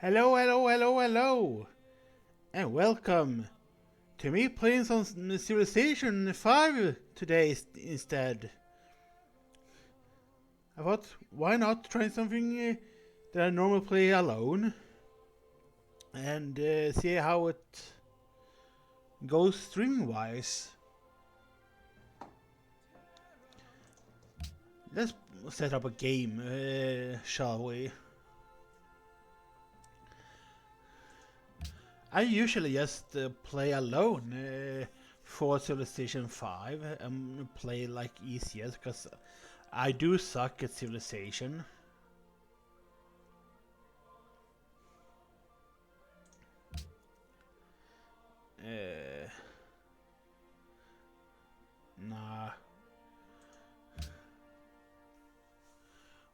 Hello, hello, hello, hello, and welcome to me playing some Civilization 5 today instead. I thought, why not try something that I normally play alone and see how it goes streaming wise. Let's set up a game, shall we? I usually just play alone for Civilization 5 and play like easiest because I do suck at Civilization. Nah.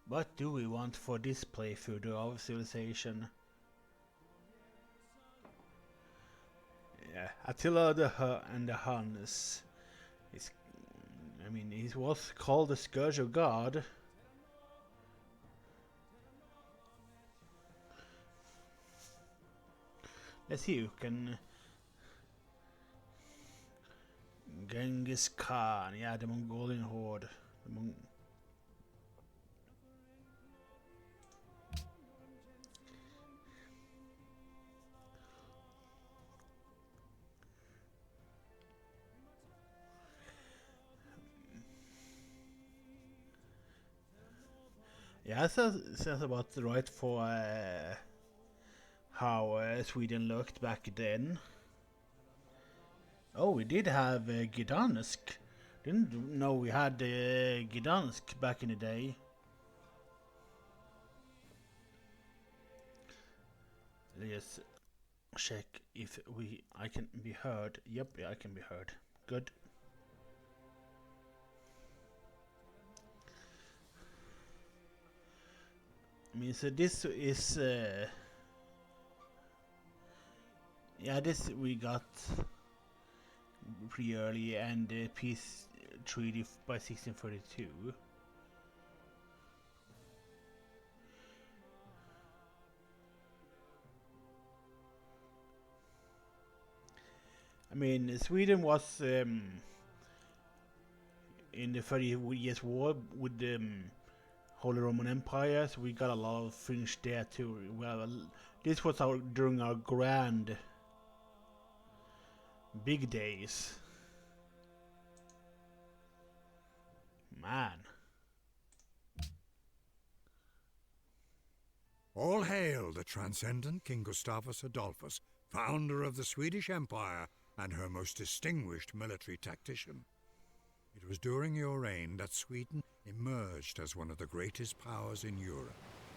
What do we want for this playthrough of Civilization? Yeah, Attila and the Huns. He was called the Scourge of God. Let's see who can. Genghis Khan, yeah, the Mongolian horde. Yeah, sounds about right for how Sweden looked back then. Oh, we did have Gdansk. Didn't know we had Gdansk back in the day. Let's check if I can be heard. Yep, yeah, I can be heard. Good. So this is yeah, this we got pretty early, and peace treaty by 1632. Sweden was in the 30 Years' War with the Holy Roman Empire, so we got a lot of things there too. Well, this was during our grand big days. Man. All hail the transcendent King Gustavus Adolphus, founder of the Swedish Empire and her most distinguished military tactician. It was during your reign that Sweden emerged as one of the greatest powers in Europe,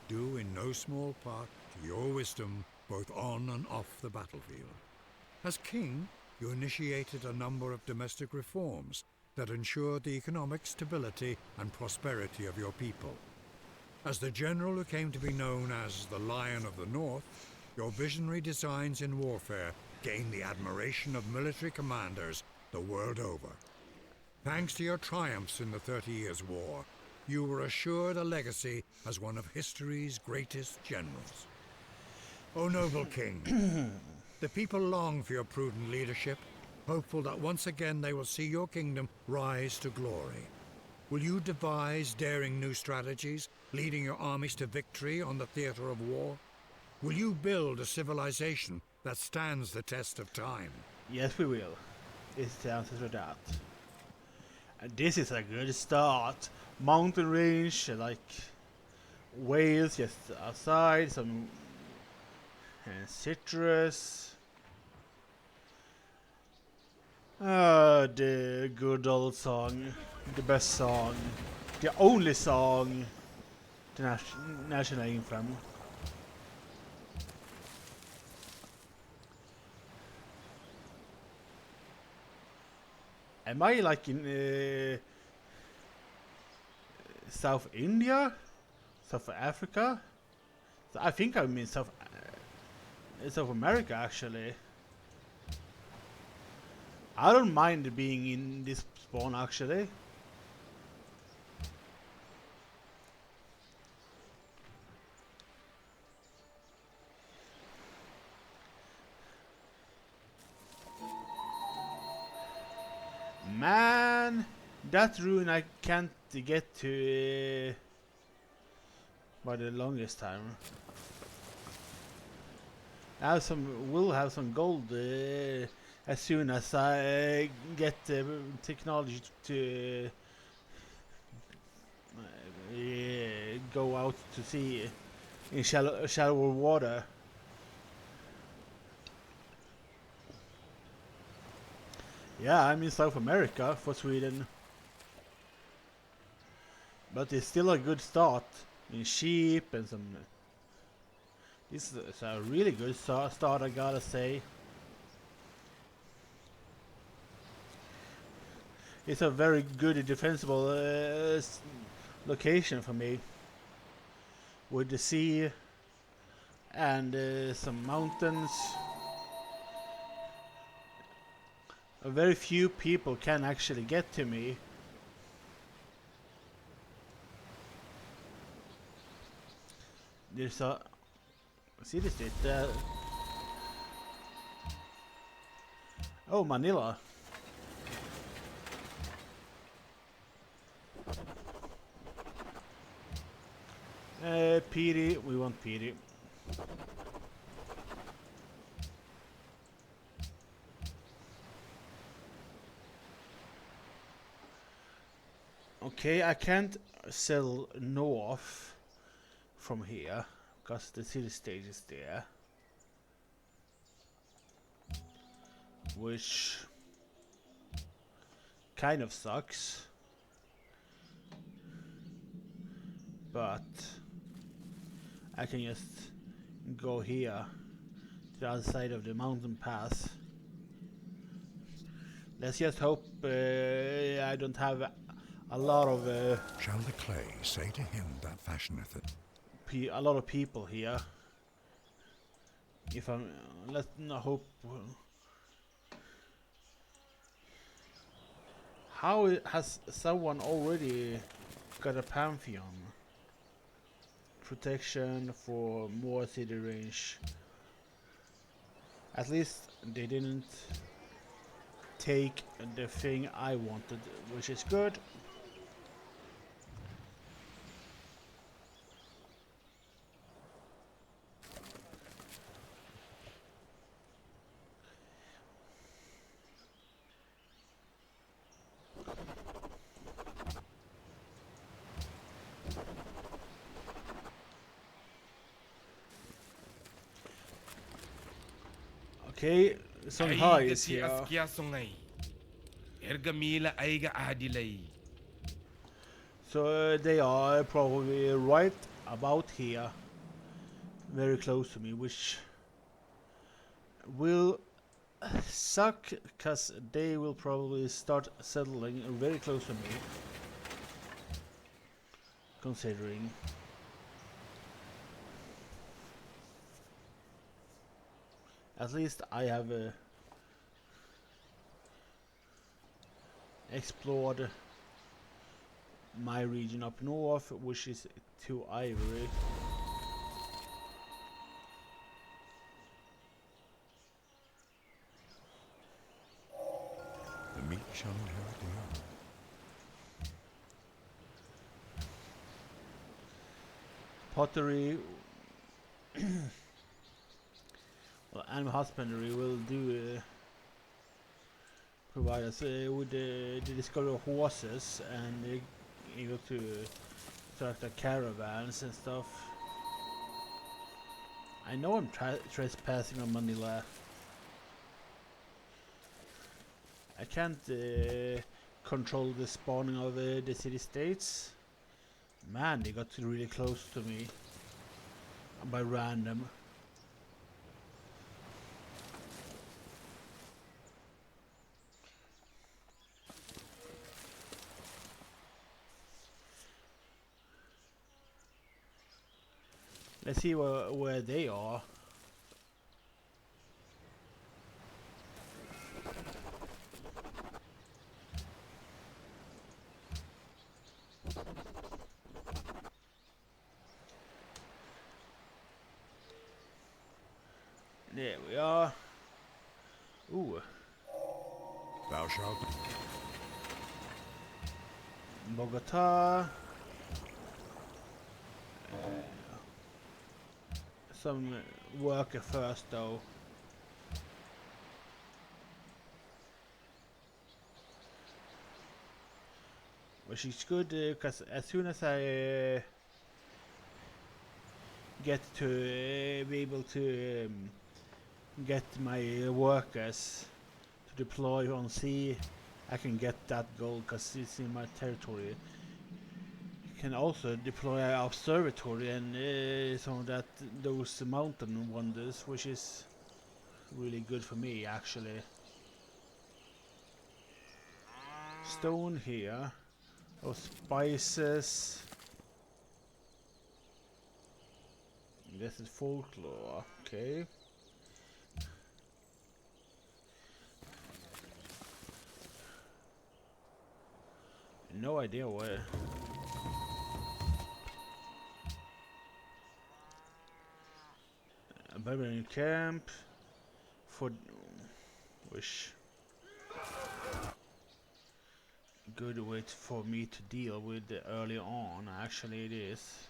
due in no small part to your wisdom both on and off the battlefield. As king, you initiated a number of domestic reforms that ensured the economic stability and prosperity of your people. As the general who came to be known as the Lion of the North, your visionary designs in warfare gained the admiration of military commanders the world over. Thanks to your triumphs in the 30 Years' War, you were assured a legacy as one of history's greatest generals. O noble king, the people long for your prudent leadership, hopeful that once again they will see your kingdom rise to glory. Will you devise daring new strategies, leading your armies to victory on the theater of war? Will you build a civilization that stands the test of time? Yes, we will. It's the answer to that. And this is a good start. Mountain range, like Wales just outside, some citrus. The good old song. The best song. The only song. The national anthem. Am I like in South India? South Africa? I think I'm in South America actually. I don't mind being in this spawn actually. man, that ruin I can't get to by the longest time. Will have some gold as soon as I get technology to go out to sea in shallower water. Yeah, I'm in South America for Sweden, but it's still a good start. In sheep and some. This is a really good start, I gotta say. It's a very good defensible location for me, with the sea and some mountains. Very few people can actually get to me. There's a city state there. Oh, Manila. Petey, we want Petey. Okay, I can't sell north from here because the city stage is there, which kind of sucks, but I can just go here to the other side of the mountain pass. Let's just hope I don't have a lot of Shall the clay say to him that fashioneth it? a lot of people here. If I'm, let's not hope. How has someone already got a pantheon? Protection for more city range. At least they didn't take the thing I wanted, which is good. Okay, Songhai is here. So they are probably right about here, very close to me, which will suck because they will probably start settling very close to me, considering. At least I have explored my region up north, which is to Ivory. The meek shall inherit the earth. Pottery. Well, animal husbandry will do provide us with the discovery of horses and able to start the caravans and stuff. I know I'm trespassing on Manila. I can't control the spawning of the city-states. Man, they got really close to me by random. Let's see where they are. There we are. Ooh. Thou shalt. Bogota. Some worker first though. Which is good because as soon as I get to be able to get my workers to deploy on sea, I can get that goal because it's in my territory. You can also deploy an observatory and some of that those mountain wonders, which is really good for me actually. Stone here, or spices. This is folklore, okay. No idea where. A Barbarian camp for which good way for me to deal with early on. Actually, it is.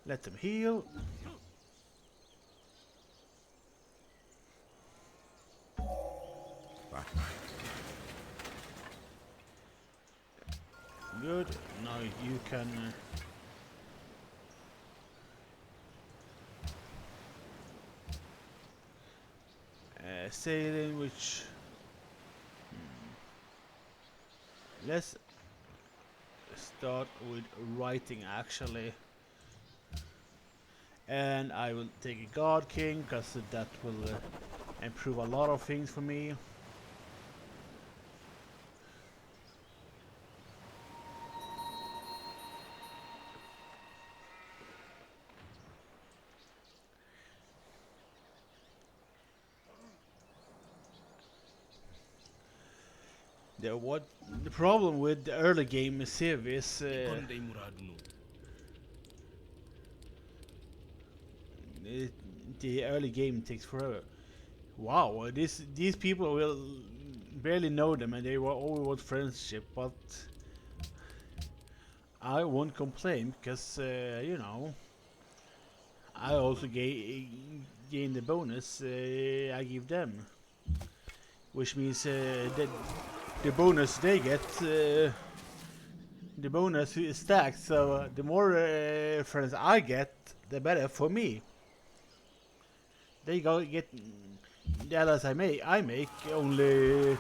Let them heal. Good. Now you can sailing, which let's start with writing actually. And I will take a God King because that will improve a lot of things for me. The problem with the early game Civ is the early game takes forever. Wow, these people will barely know them and they will all want friendship, but I won't complain because you know I also gain the bonus I give them, which means that the bonus they get, the bonus is stacked. So the more friends I get, the better for me. They get the allies I make only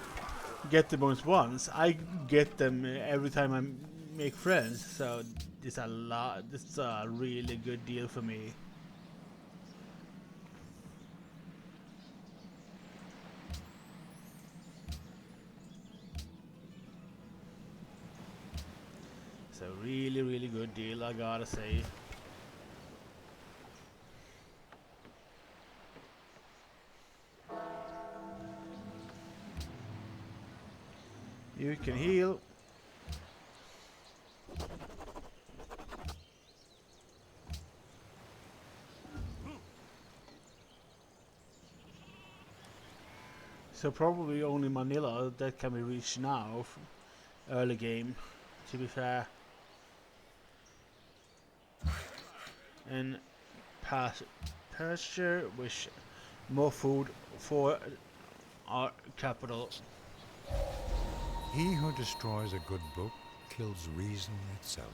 get the bonus once. I get them every time I make friends. So this is a really good deal for me. It's a really good deal, I gotta say. You can heal. So probably only Manila that can be reached now, early game, to be fair. And pasture, which more food for our capital. He who destroys a good book kills reason itself.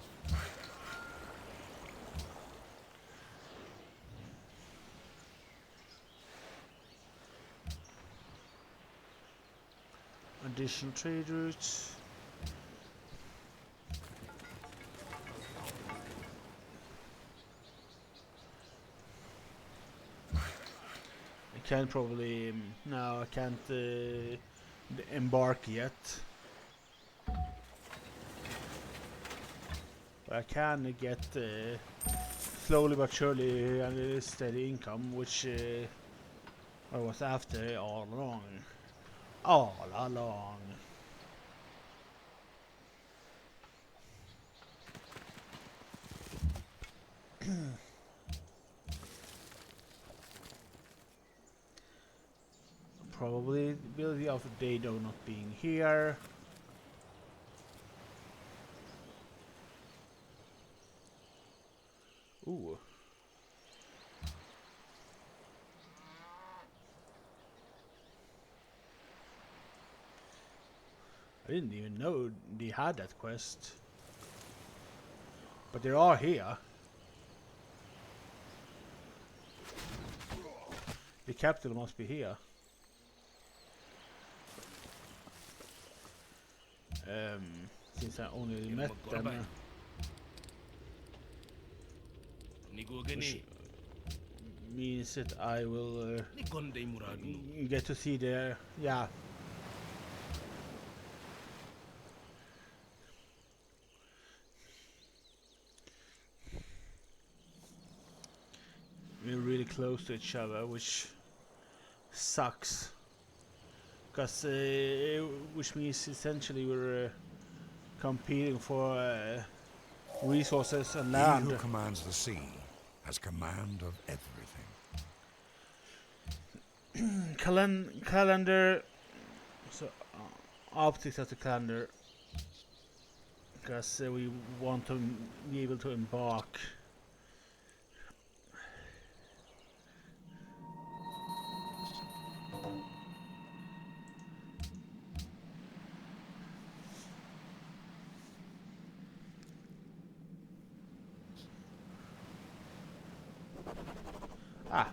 Additional trade routes. I can't probably no, I can't embark yet. I can get slowly but surely a steady income, which I was after all along. All along. Probability of Dado not being here. Ooh. I didn't even know they had that quest. But they are here. The capital must be here. Since I only met them. Which means that I will get to see their, yeah. We're really close to each other, which sucks. Because, which means essentially we're competing for resources and land. He who commands the sea has command of everything. Calendar. So, optics of the calendar. Because we want to be able to embark. Ah.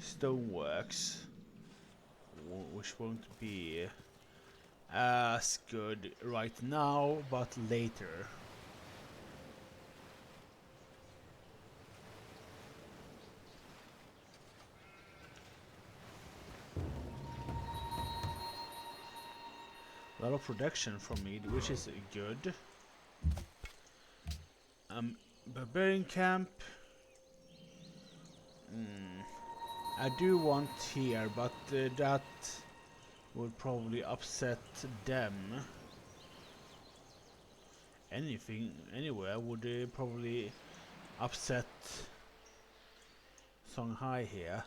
Stoneworks. Which won't be as good right now, but later. A lot of production from me, which is good. Barbarian camp. I do want here, but that would probably upset them. Anything, anywhere would probably upset Songhai here.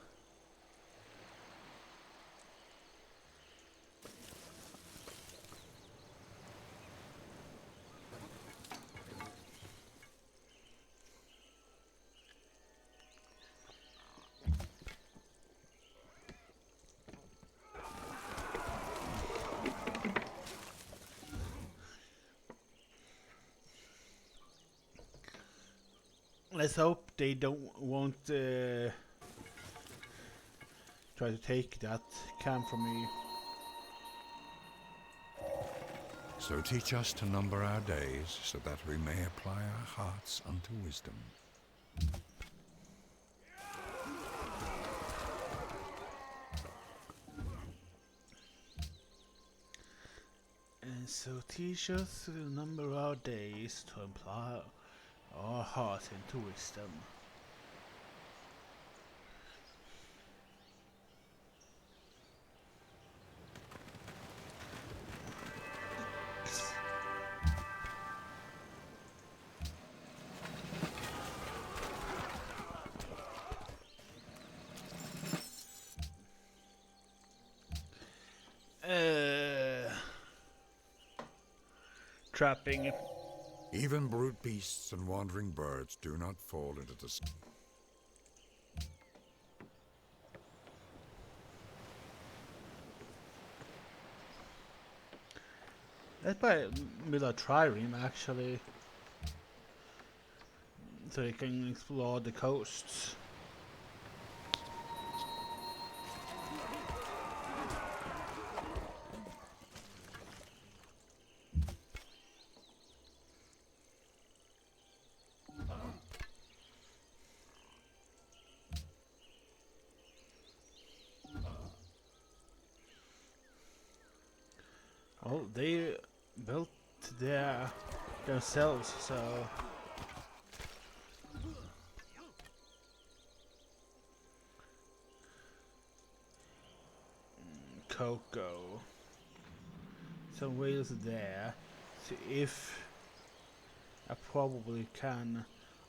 Let's hope they won't try to take that camp from me. So teach us to number our days, so that we may apply our hearts unto wisdom. And so teach us to number our days to apply our hearts into wisdom. Trapping. Even brute beasts and wandering birds do not fall into the sea. Let's buy a trireme actually, so you can explore the coasts. Well, they built themselves, so cocoa. Some whales there. So if I probably can,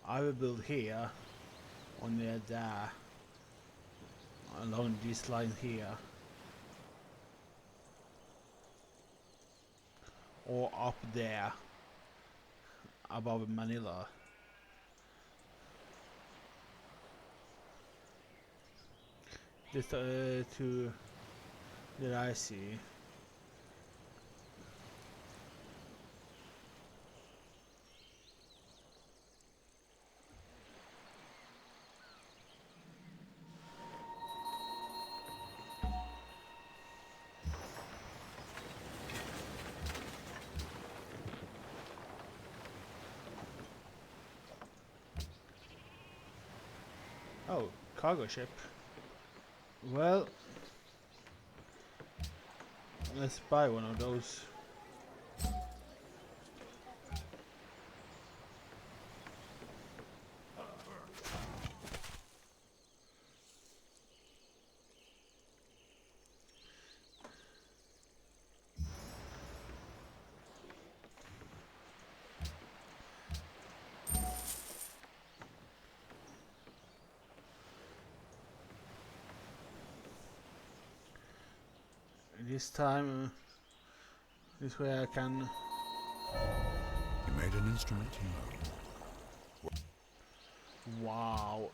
I will build here on there along this line here, or up there above Manila. Just to that I see. Oh, cargo ship. Well, let's buy one of those. This time, this way I can. You made an instrument you know. Wow.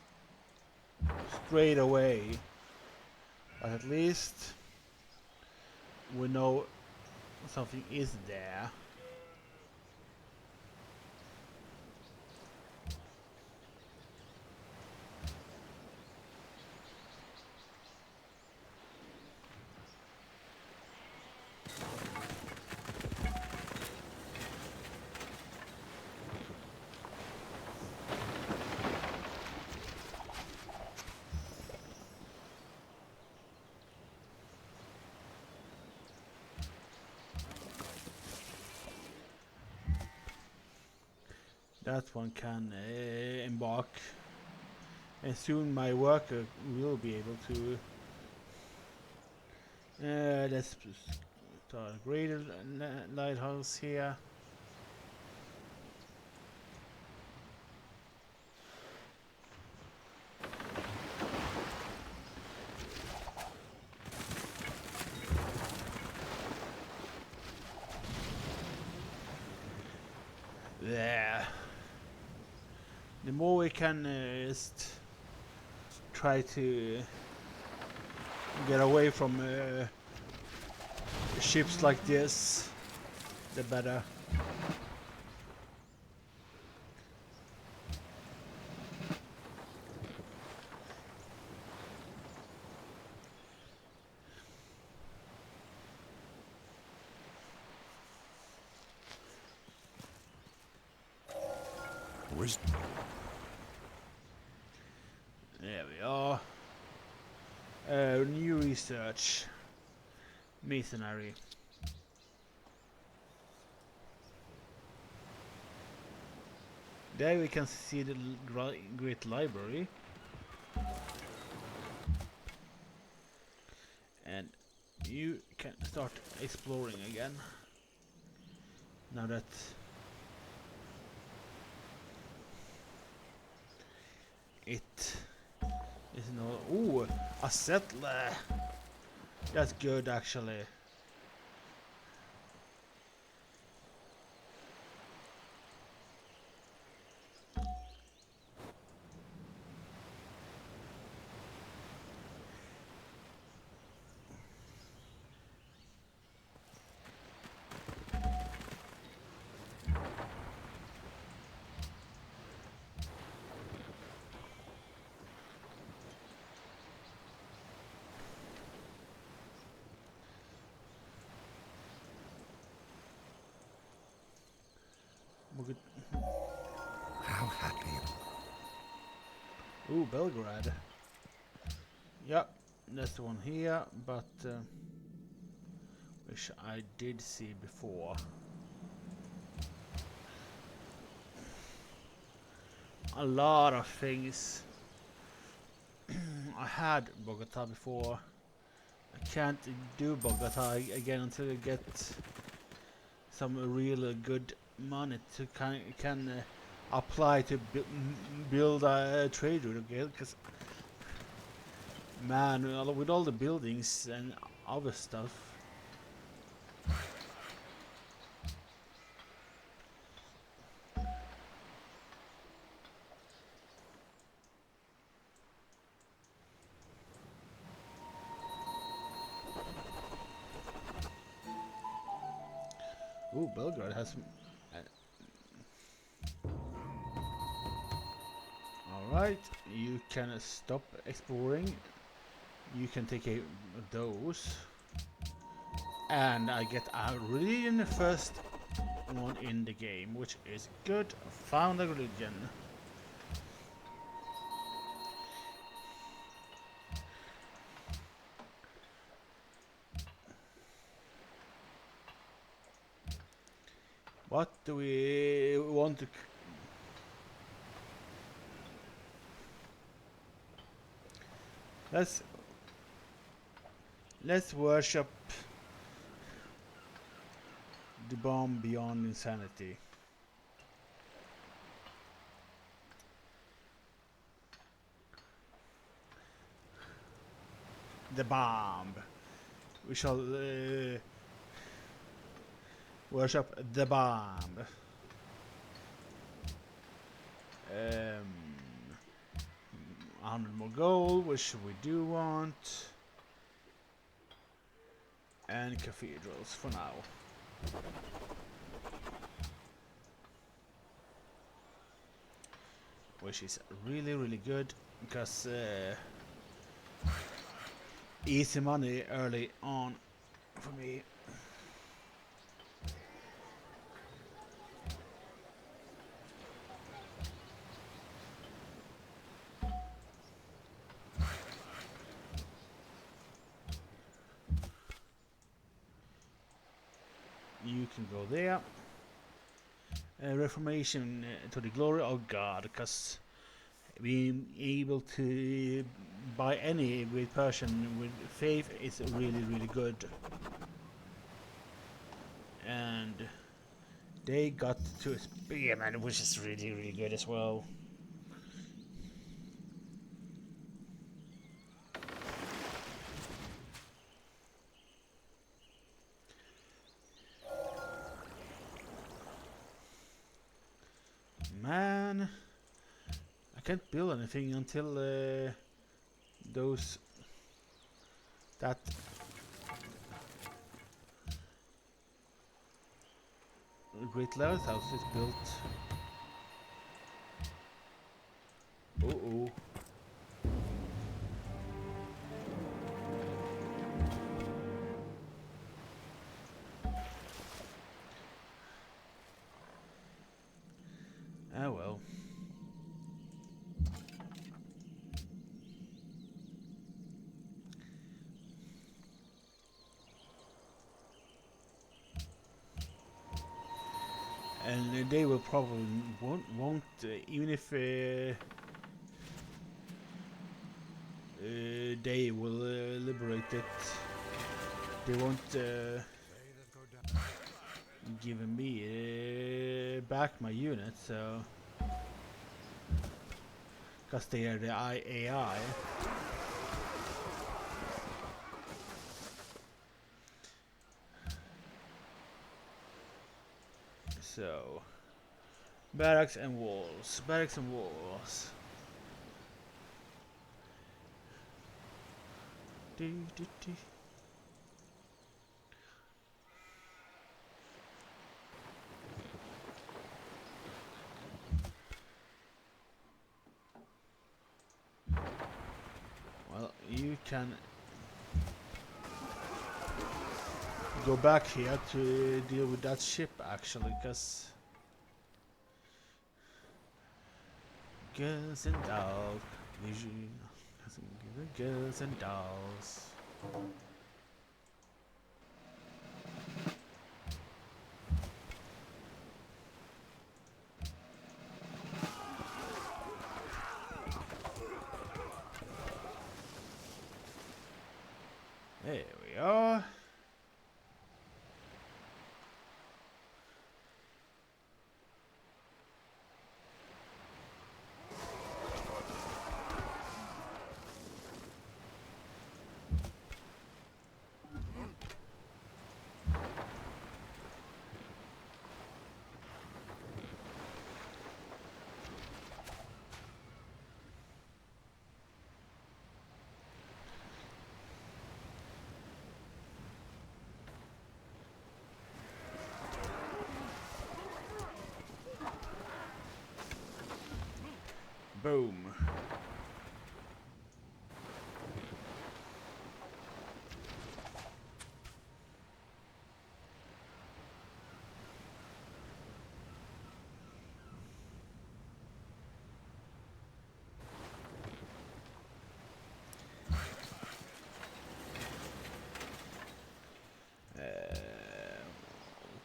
Straight away. But at least we know something is there. That one can embark, and soon my worker will be able to. Let's start a greater lighthouse here. There. The more we can just try to get away from ships like this, the better. Wisdom. There we are. New research. Masonry. There we can see the great library. And you can start exploring again. Now that it is no. Ooh, a settler. That's good actually. We could. How happy. Ooh, Belgrade. Yep, that's the one here, but which I did see before. A lot of things. I had Bogota before. I can't do Bogota again until I get some real good money to can apply to build a trade route again. Because man, with all the buildings and other stuff. Ooh, Belgrade has some. Alright, you can stop exploring. You can take those. And I get a religion first one in the game, which is good. Found a religion. What do we want to... Let's worship the bomb beyond insanity. The bomb. We shall worship the bomb. 100 more gold, which we do want. And cathedrals for now. Which is really good, because easy money early on for me. You can go there. Reformation to the glory of God, because being able to buy any with person with faith is really good. And they got to a spearman, which is really good as well. Man, I can't build anything until that Great Lighthouse is built. Uh-oh. Ah well. And they will probably won't even if they will liberate it, they won't give me back my unit, so because they are the AI. So barracks and walls, barracks and walls. Well, you can go back here to deal with that ship actually, because girls and dolls, girls and dolls. Boom.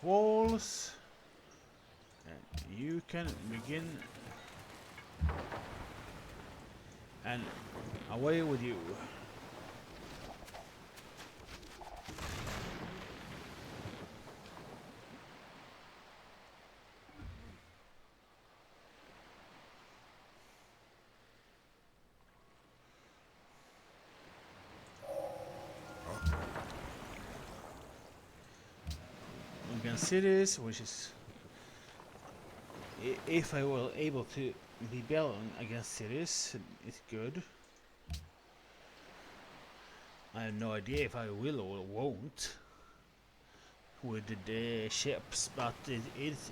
Walls. And you can begin. And away with you. Against cities, which is if I were able to rebel against cities, it's good. I have no idea if I will or won't with the ships, but it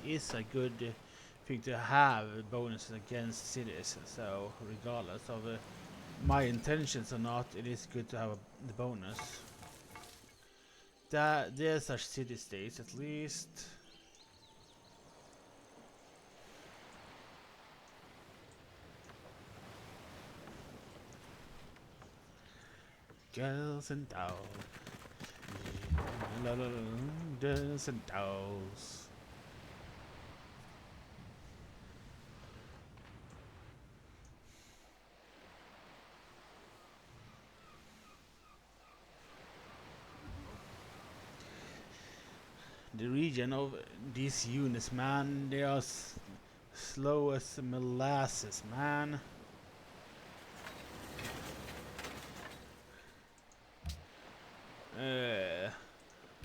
is a good thing to have bonuses against cities. So regardless of my intentions or not, it is good to have the bonus. There's such city-states at least. Girls and dolls. La la la, girls and dolls. The region of these units, man, they are slow as molasses, man.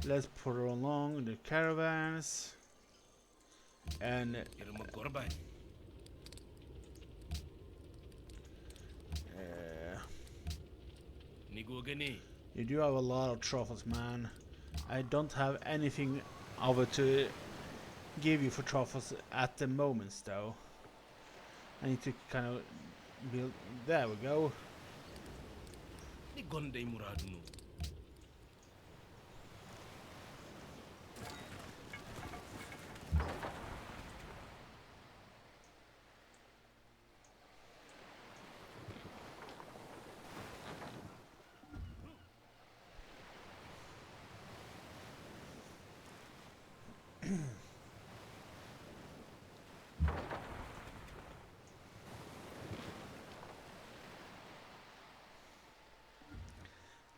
Let's prolong the caravans and you do have a lot of truffles, man. I don't have anything over to give you for truffles at the moment, though. I need to kind of build. There we go.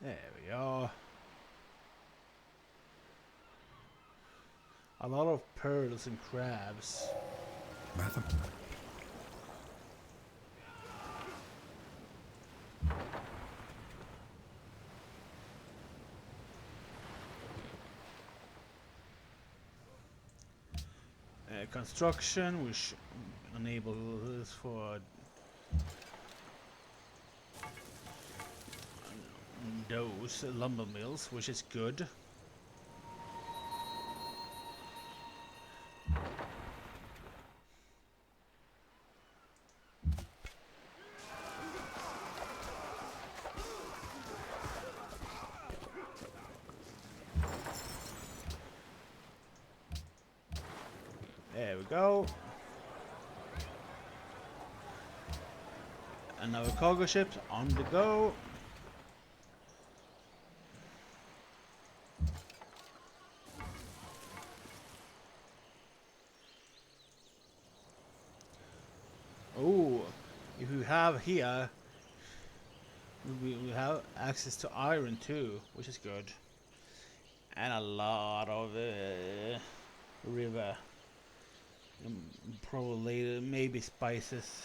There we are. A lot of pearls and crabs. Construction, which enables for those lumber mills, which is good. There we go. Another cargo ship on the go. Oh, if we have here, we have access to iron too, which is good, and a lot of river, probably maybe spices.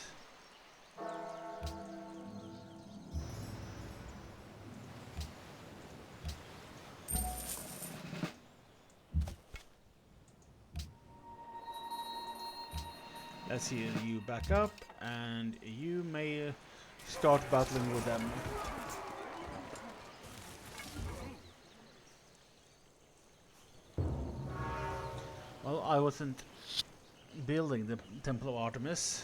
Let's see you back up, and you may start battling with them. Well, I wasn't building the Temple of Artemis.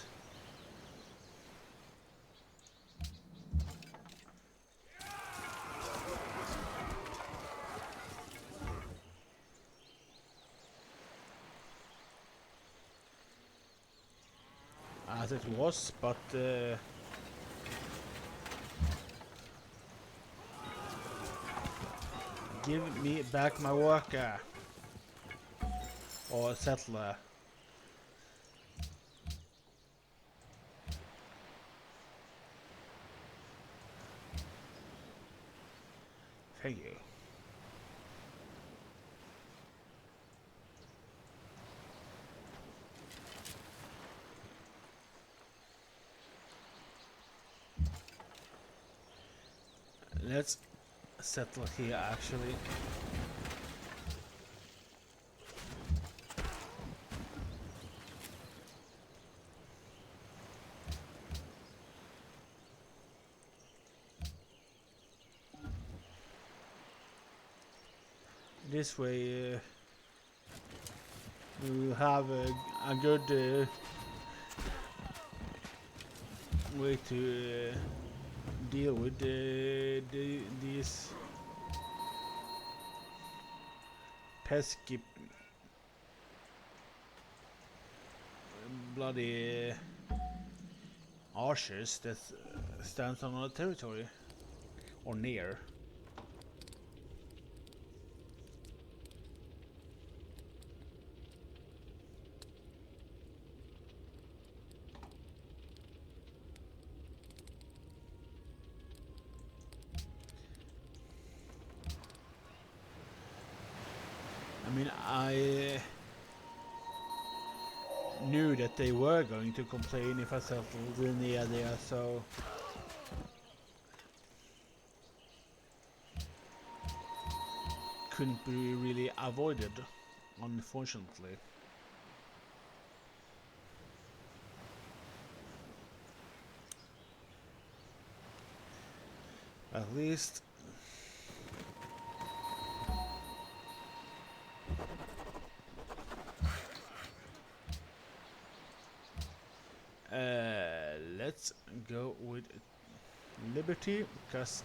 as it was, but give me back my worker or settler. Thank you. Let's settle here actually. This way we will have a good way to deal with these pesky bloody archers that stands on our territory or near. I mean, I knew that they were going to complain if I settled in the area, so couldn't be really avoided, unfortunately. At least let's go with Liberty, because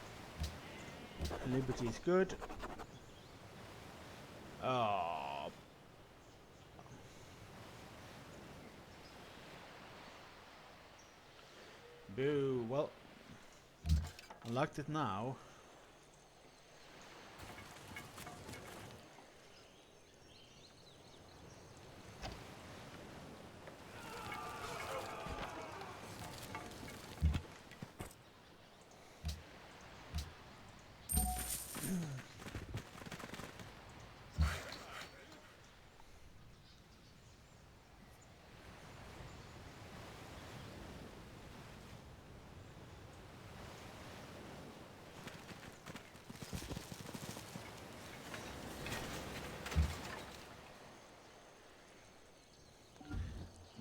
Liberty is good. Oh, boo. Well, I liked it now.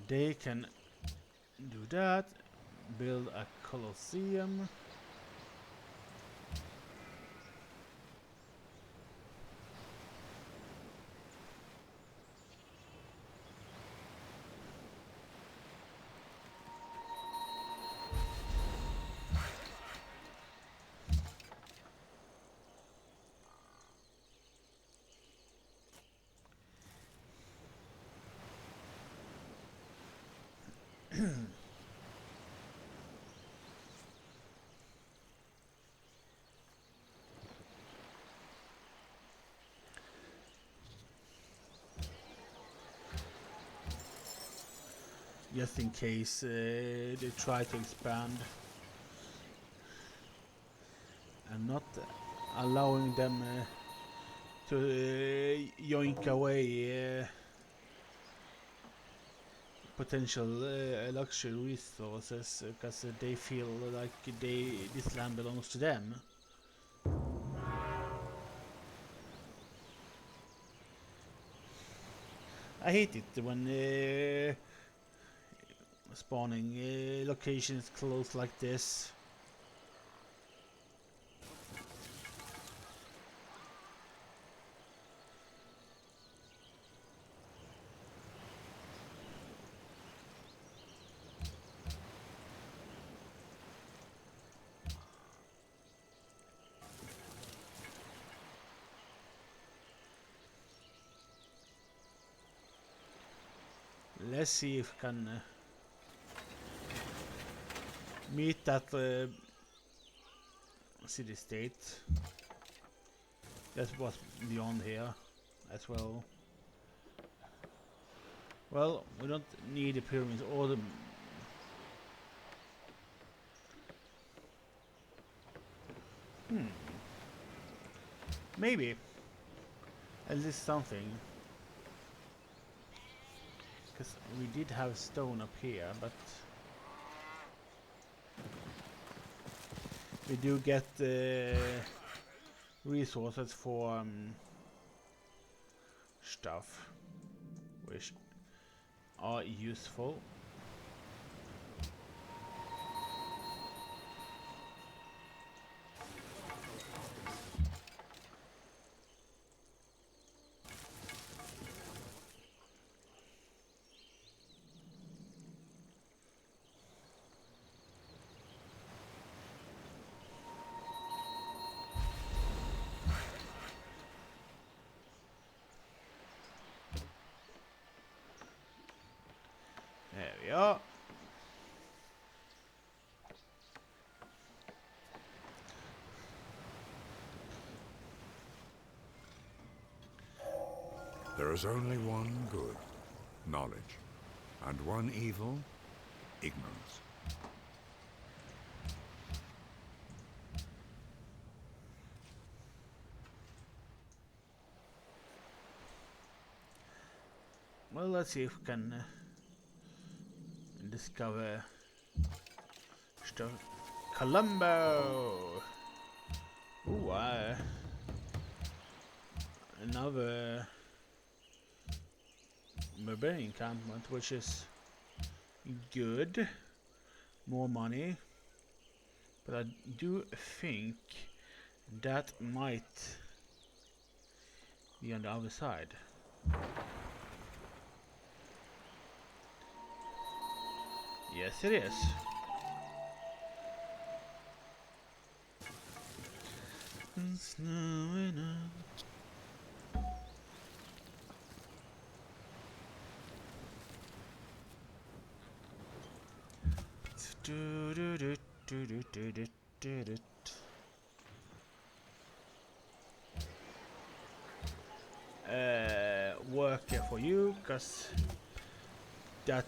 They can do that, build a Colosseum. Just in case they try to expand, and not allowing them to yoink away potential luxury resources because they feel like this land belongs to them. I hate it when spawning locations close like this. Let's see if we can meet that city state. That's what's beyond here as well. Well, we don't need the pyramids or the... Maybe. At least something. Because we did have stone up here, but... we do get resources for stuff which are useful. There we are. There is only one good, knowledge, and one evil, ignorance. Well, let's see if we can discover stuff. Colombo! Ooh, another barbarian encampment, which is good. More money. But I do think that might be on the other side. Yes, it is. Snowing up. Work here for you, cause that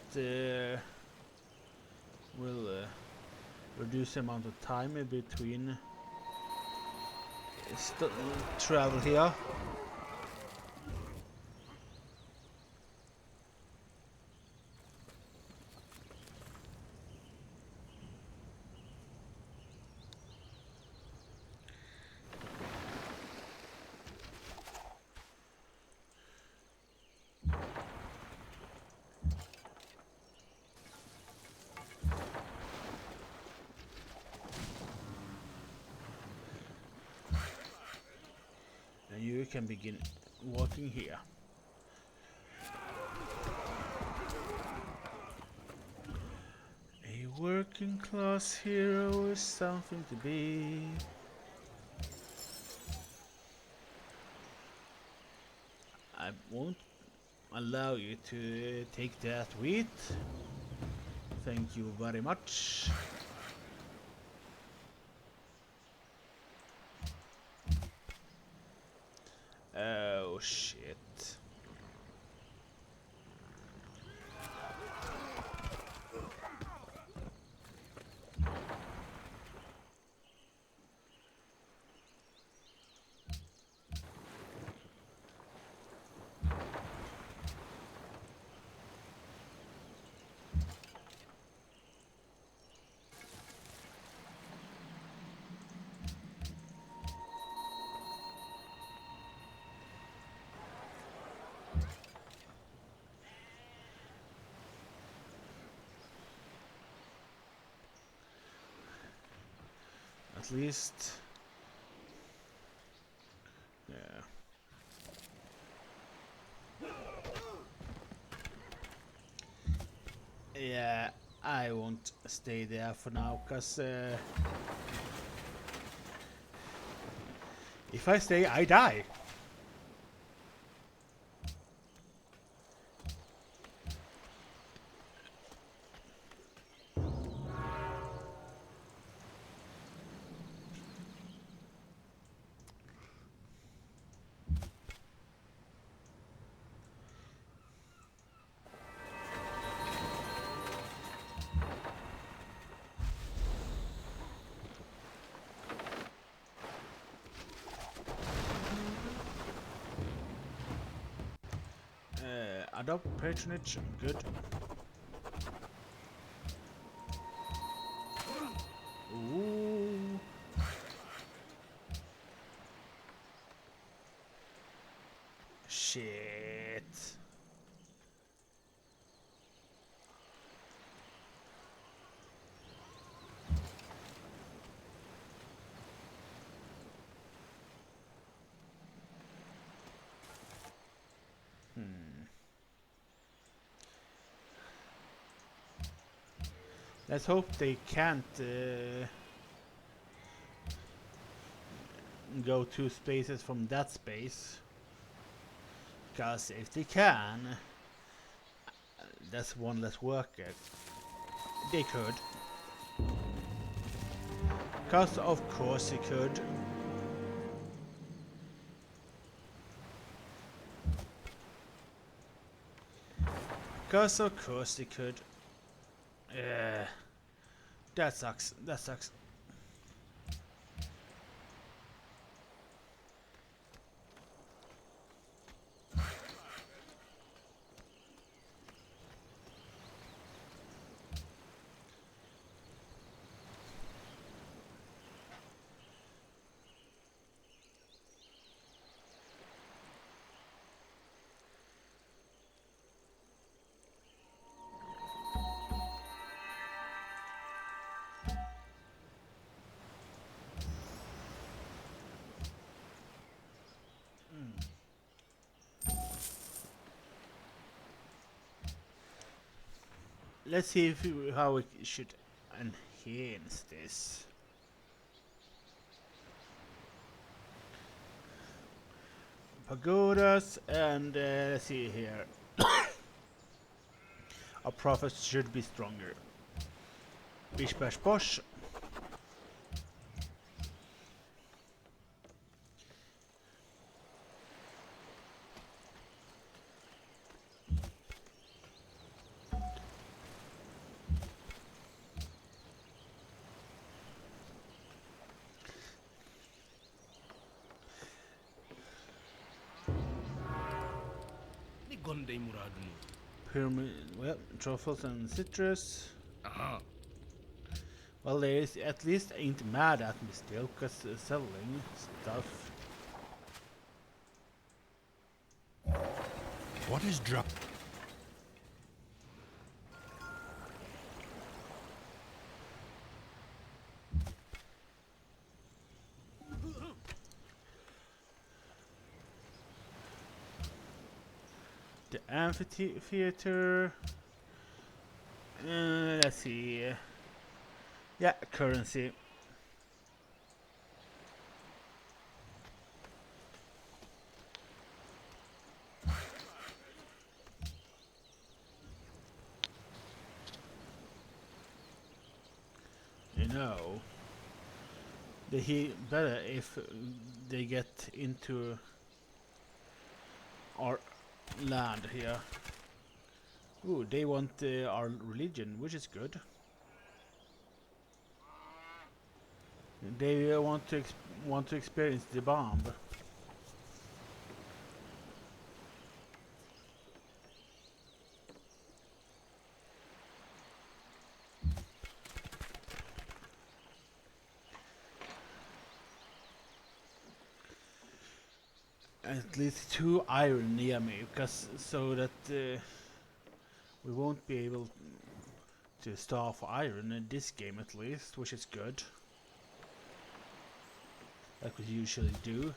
will reduce the amount of time in between travel here. And you can begin working here. A working class hero is something to be. I won't allow you to take that wheat. Thank you very much. Oh shit. At least, yeah. Yeah, I won't stay there for now, cause if I stay, I die. Adopt patronage. Good. Ooh. Shit. Let's hope they can't go 2 spaces from that space. Because if they can, that's one less worker. They could. Because of course they could. Because of course they could. That sucks. That sucks. Let's see if how we should enhance this. Pagodas and let's see here. Our profits should be stronger. Bish bash bosh. Pyramid, well, truffles and citrus. Well, they at least ain't mad at me still, cause selling stuff. What is drop? The amphitheater. Let's see. Yeah, currency. You know, they better if they get into our land here. Ooh, they want our religion, which is good. They want to experience the bomb. At least 2 iron near me, because so that we won't be able to starve for iron in this game at least, which is good. Like we usually do.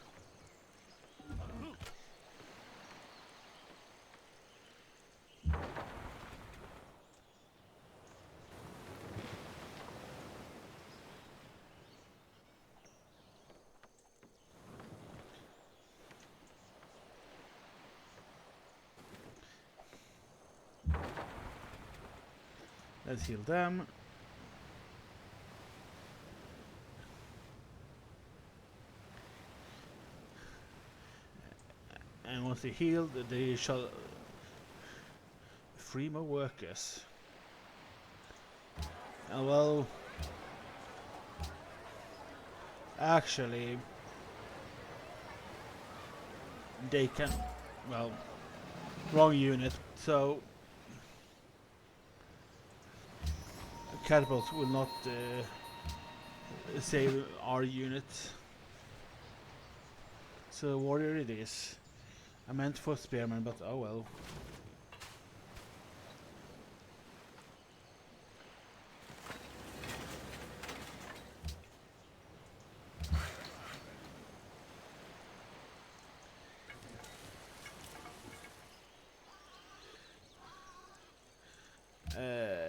Let's heal them. And once they heal, they shall free more workers. Well, actually, they can. Well, wrong unit. So catapults will not save our units. So warrior it is. I meant for spearman, but oh well.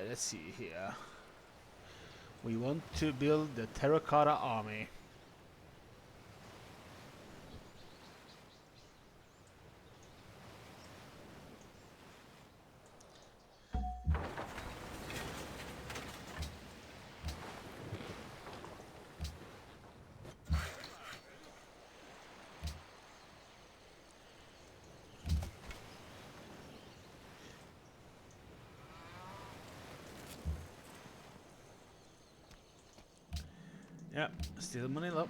Let's see here. We want to build the terracotta army. Yeah, still Manila.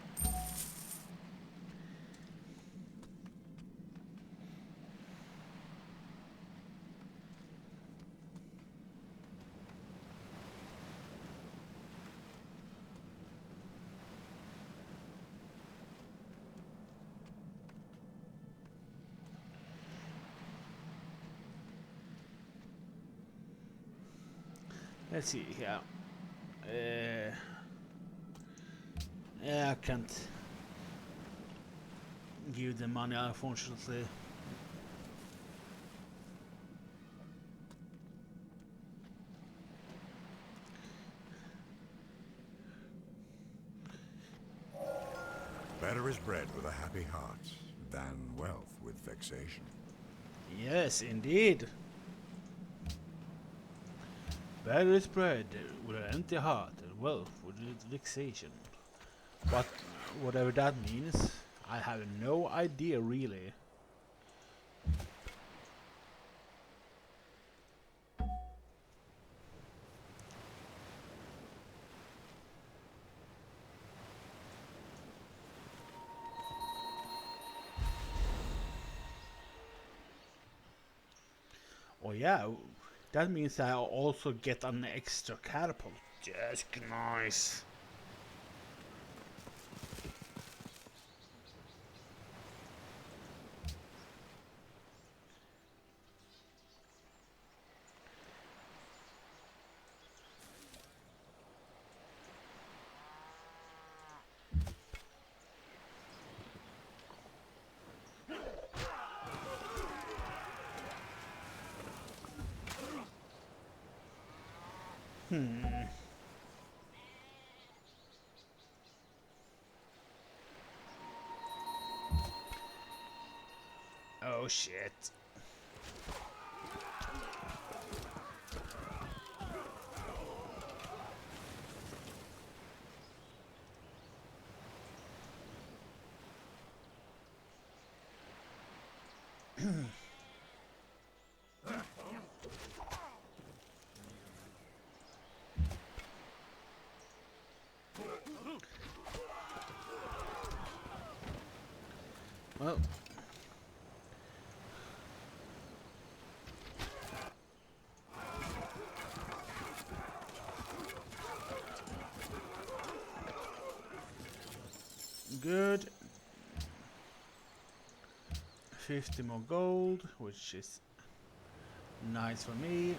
Let's see here. Yeah, I can't give the money, unfortunately. Better is bread with a happy heart than wealth with vexation. Yes, indeed. Better is bread with an empty heart and wealth with vexation. Whatever that means, I have no idea really. Oh yeah, that means I also get an extra catapult. Just nice. Oh shit. Well, good. 50 more gold, which is nice for me.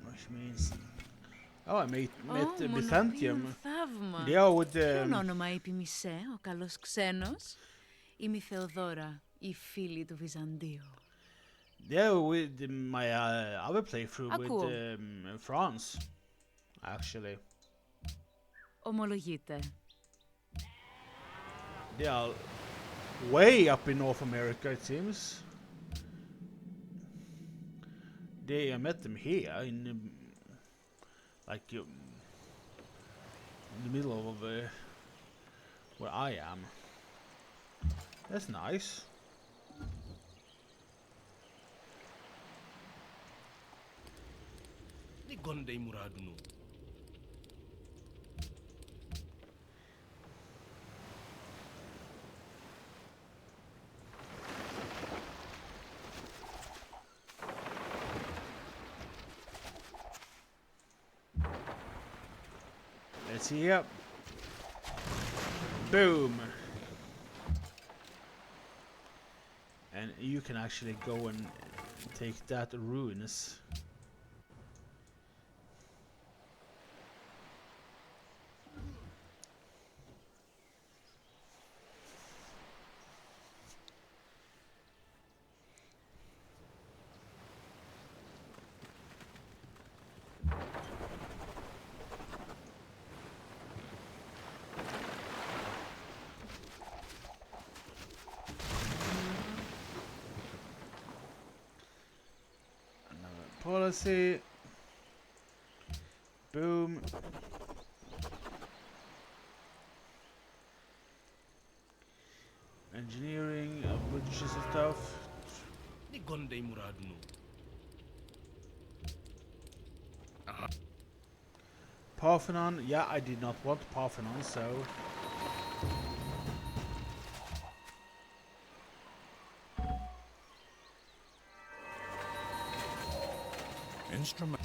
Which means... Oh, I met Byzantium. Θαύμα. They are with Ποιον όνομα υπημισέ, ο καλός ξένος? Είμαι η Θεοδώρα, η φίλη του Βυζαντίου. they are with my other playthrough Ακούω. with France, actually. Ομολογείτε. They are way up in North America, it seems. I met them here in like in the middle of where I am. That's nice. Ni gonde muradunu. Let's see here. Boom. And you can actually go and take that ruins. Policy. Boom. Engineering, bridges and stuff. Ni gonde muradnu. Parthenon. Yeah, I did not want Parthenon, so. Instrument.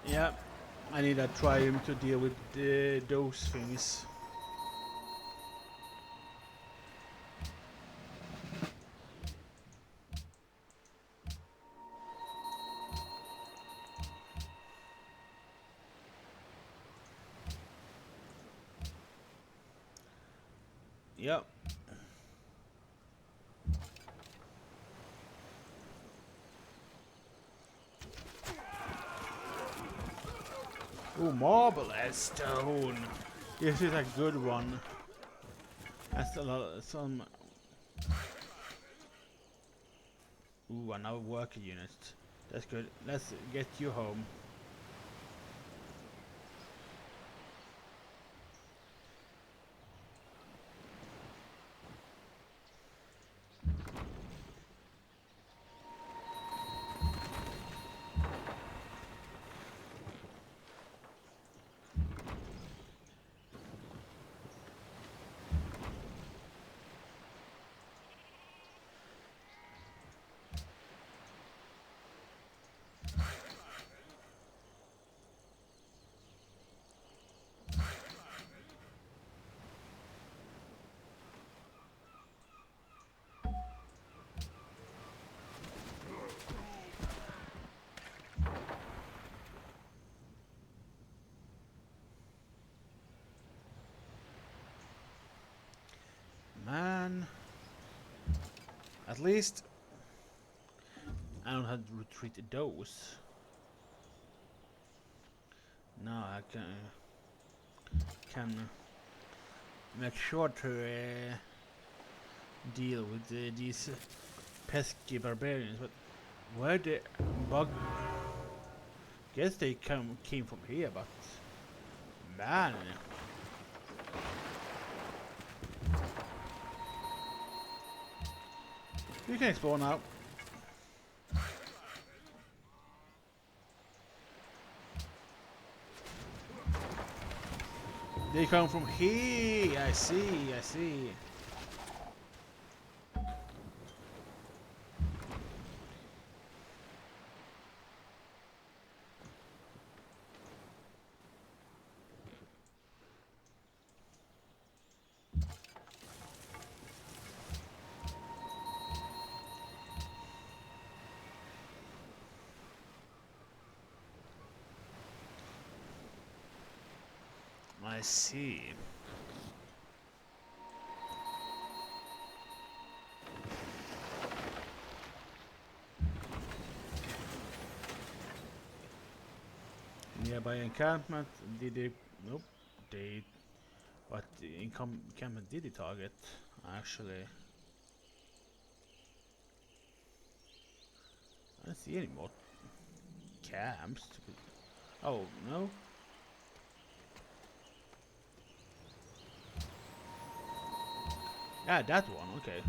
Yeah, I need a triumph to deal with those things. Yep. Oh, marble and stone. This is a good one. That's a lot. Some. Ooh, another worker unit. That's good. Let's get you home. Man. At least I don't have to retreat those. Now I can make sure to deal with these pesky barbarians. But where the bug? Guess they came from here, but man. You can explore now. They come from here. I see. I see. I see. Nearby encampment. Did they? Nope. They. What encampment did he target? Actually, I don't see any more camps. Oh no. Yeah, that one. Okay.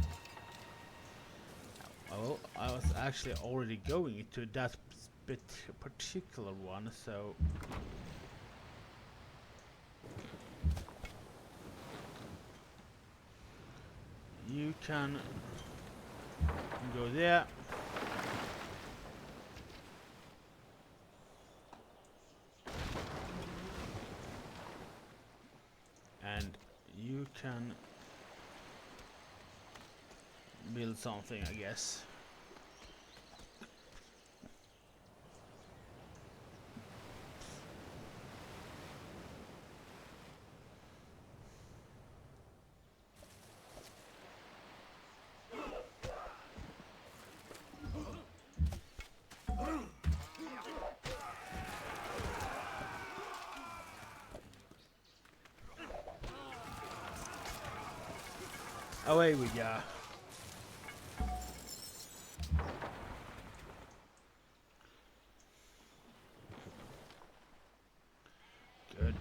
Well, I was actually already going to that particular one, so you can go there. And you can build something, I guess. Away we go. Good.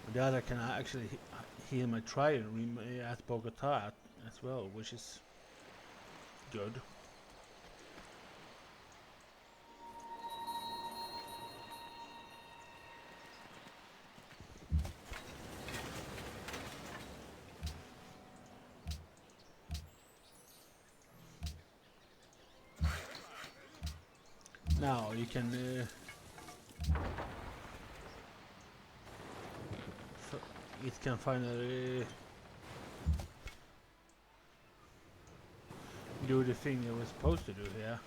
With that I can actually heal my trireme at Bogota as well, which is good. Now you can it can finally do the thing it was supposed to do here.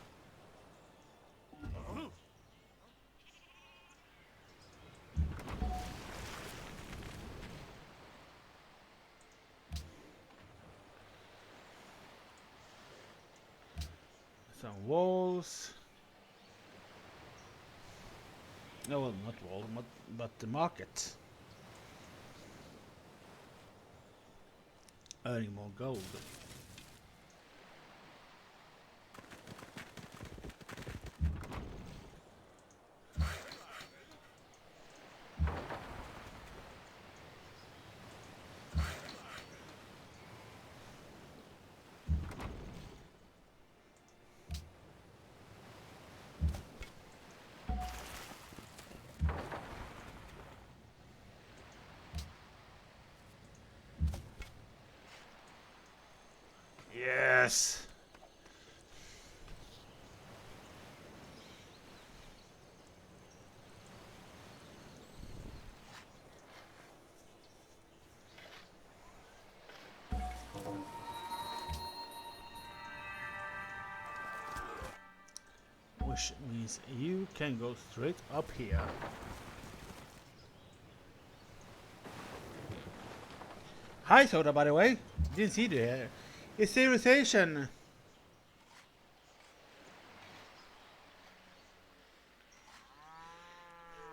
Some walls. No, well, not wall, but the market. Earning more gold. Yes. Which means you can go straight up here. Hi, Soda, by the way. Didn't see you there. It's Civilisation.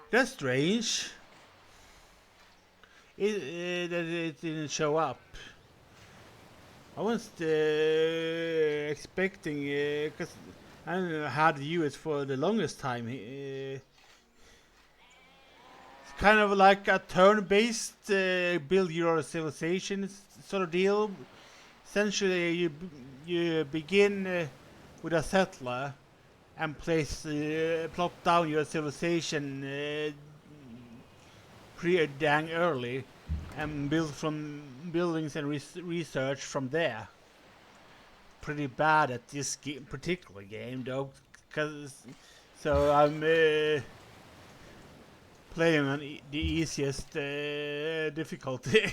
That's strange. That it didn't show up. I was expecting, because I had used it for the longest time. It's kind of like a turn-based build your civilization sort of deal. Essentially, you begin with a settler and plop down your civilization pretty dang early, and build from buildings and research from there. Pretty bad at this particular game though, so I'm playing on the easiest difficulty.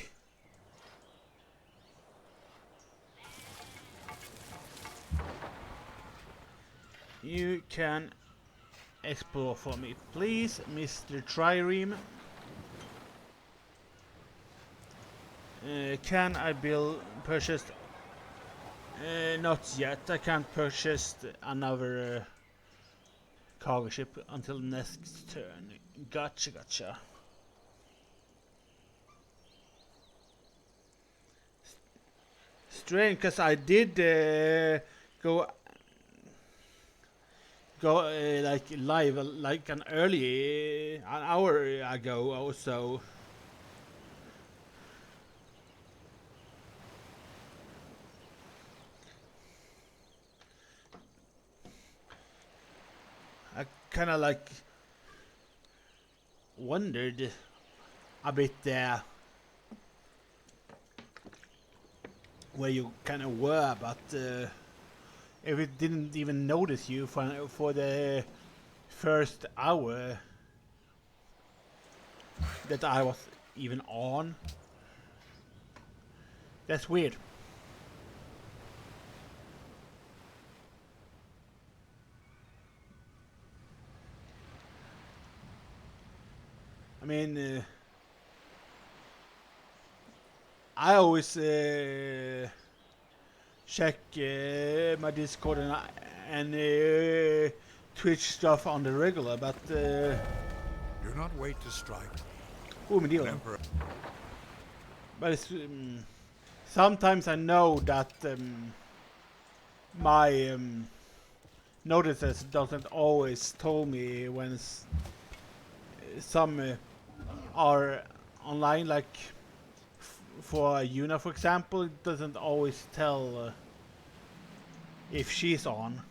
You can explore for me, please, Mr. Trireme. Can I purchase Not yet. I can't purchase another cargo ship until next turn. Gotcha, gotcha. Strange, because I did go like live like an hour ago or so. I kind of like wondered a bit there where you kind of were, but if it didn't even notice you for the first hour that I was even on. That's weird. I mean, I always check my Discord and Twitch stuff on the regular, but Do not wait to strike. men det An gör de. emperor But it's, sometimes I know that my notices doesn't always tell me when some are online, like for Yuna, for example, it doesn't always tell if she's on,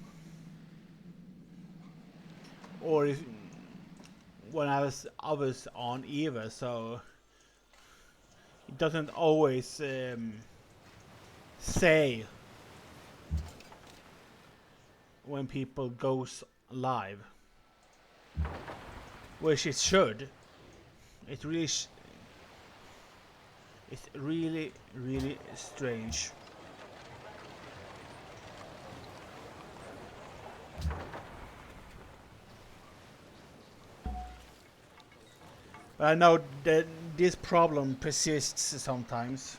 or if when I was on either, so it doesn't always say when people goes live, which it should. It really it's really strange. But I know that this problem persists sometimes.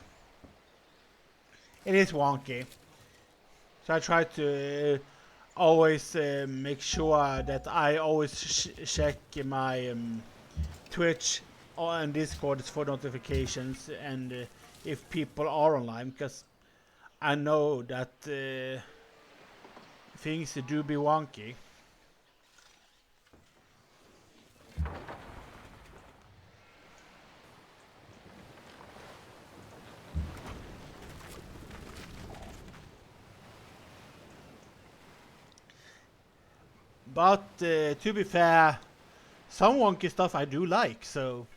It is wonky. So I try to always make sure that I always check my Twitch and Discord for notifications and if people are online, because I know that things do be wonky. But to be fair, some wonky stuff I do like, so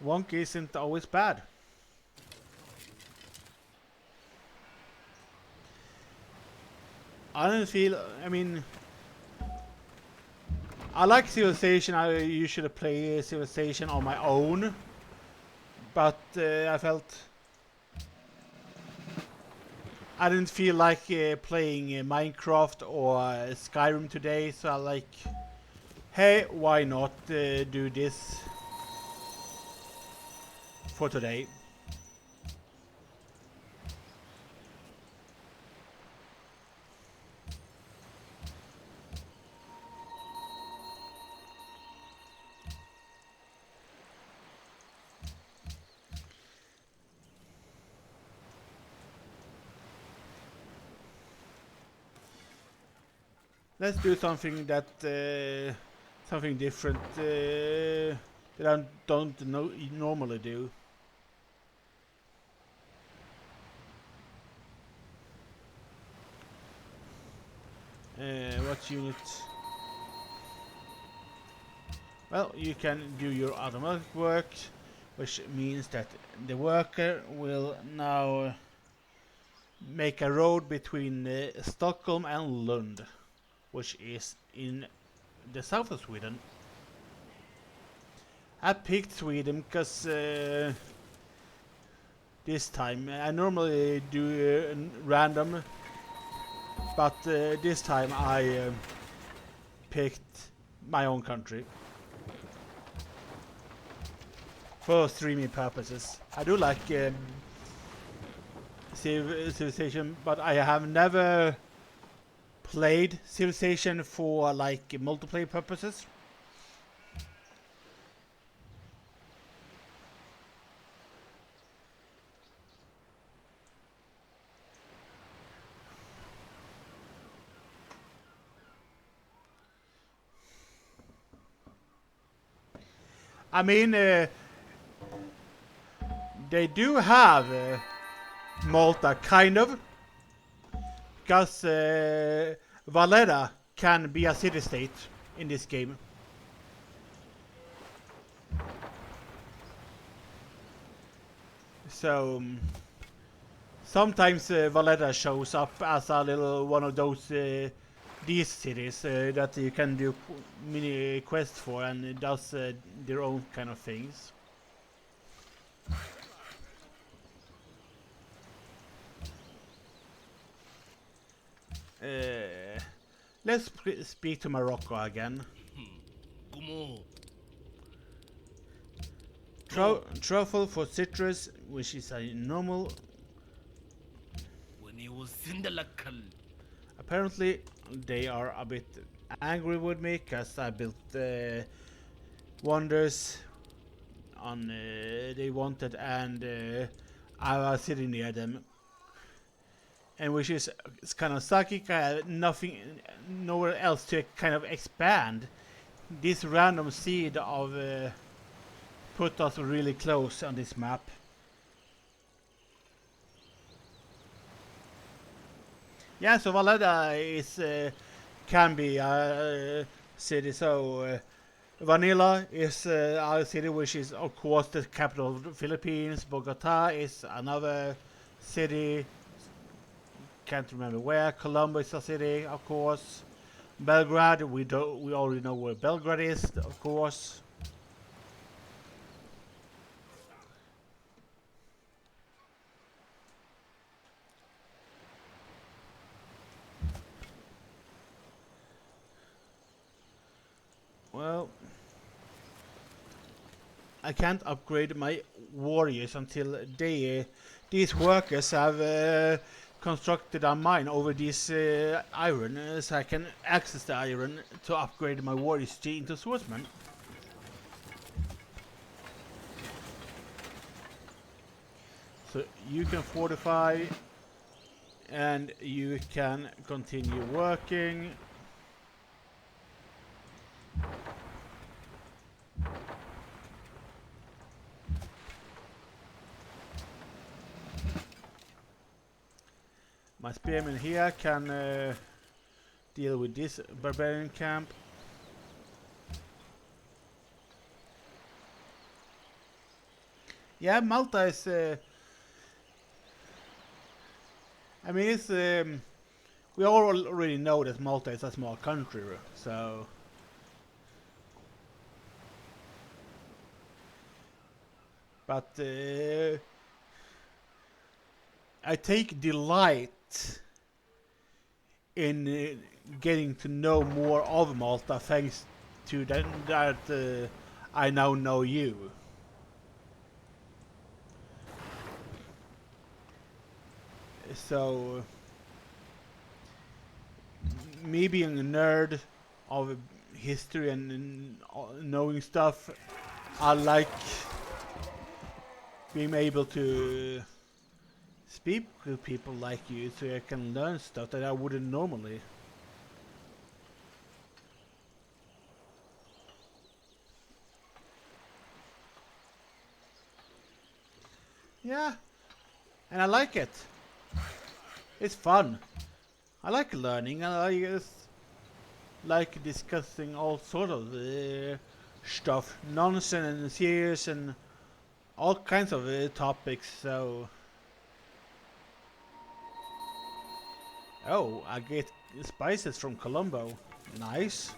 wonky isn't always bad. I don't feel, I mean, I like Civilization. I usually play Civilization on my own, but I felt I didn't feel like playing Minecraft or Skyrim today, so I like, hey, why not do this for today? Let's do something that something different that I don't normally do. What unit? Well, you can do your automatic work, which means that the worker will now make a road between Stockholm and Lund, which is in the south of Sweden. I picked Sweden because this time I normally do random, but this time I picked my own country for streaming purposes. I do like Civilization, but I have never played Civilization for like multiplayer purposes. I mean, they do have Malta, kind of, because Valletta can be a city-state in this game. So sometimes Valletta shows up as a little one of those these cities that you can do mini quests for, and it does their own kind of things. Let's speak to Morocco again. Como? Truffle for citrus, which is a normal. When he was Sindalakal. Apparently, they are a bit angry with me because I built wonders on they wanted, and I was sitting near them. And which is it's kind of sucky. I had nothing, nowhere else to kind of expand. This random seed of put us really close on this map. Yeah, so Valletta is can be a city. So Vanilla is our city, which is of course the capital of the Philippines. Bogota is another city. Can't remember where. Colombo is a city, of course. Belgrade, we already know where Belgrade is, of course. Well, I can't upgrade my warriors until these workers have constructed a mine over this iron, so I can access the iron to upgrade my warriors into swordsmen. So you can fortify, and you can continue working. My spearmen here can deal with this barbarian camp. Yeah, Malta is. I mean, it's. We all already know that Malta is a small country, so. But I take delight in getting to know more of Malta thanks to that I now know you. So me being a nerd of history and knowing stuff, I like being able to speak with people like you so I can learn stuff that I wouldn't normally. Yeah, and I like it. It's fun. I like learning, and I just like discussing all sort of stuff, nonsense and serious and all kinds of topics. So, oh, I get spices from Colombo. Nice.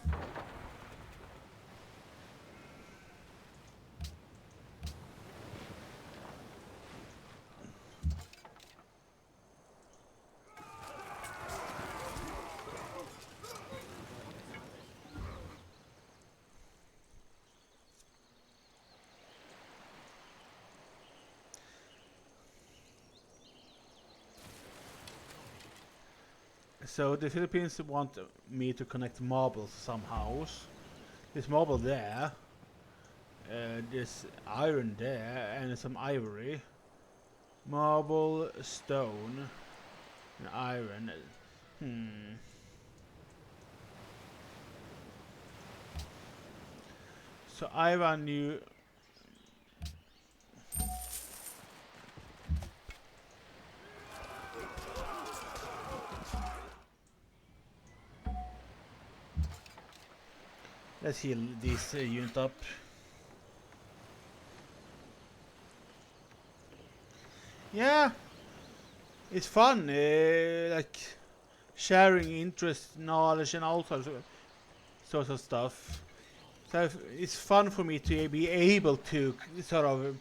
So the Philippines want me to connect marbles somehow. This marble there, this iron there, and some ivory. Marble, stone, and iron. So Ivan knew. Let's heal this unit up. Yeah, it's fun, like sharing interest, knowledge, and all sorts of stuff. So it's fun for me to be able to sort of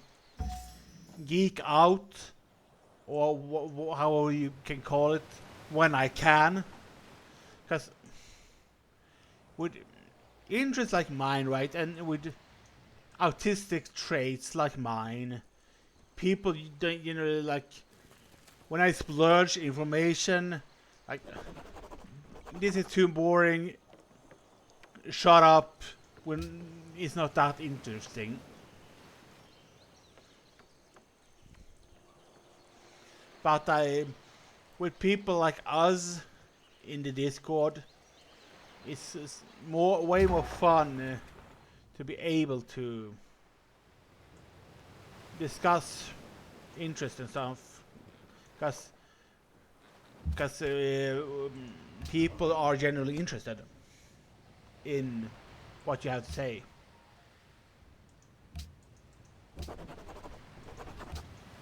geek out, or however you can call it, when I can. Because with interests like mine, right, and with autistic traits like mine, people don't, like, when I splurge information, like, this is too boring, shut up, when it's not that interesting. But with people like us in the Discord, it's way more fun to be able to discuss interest and stuff, because people are generally interested in what you have to say.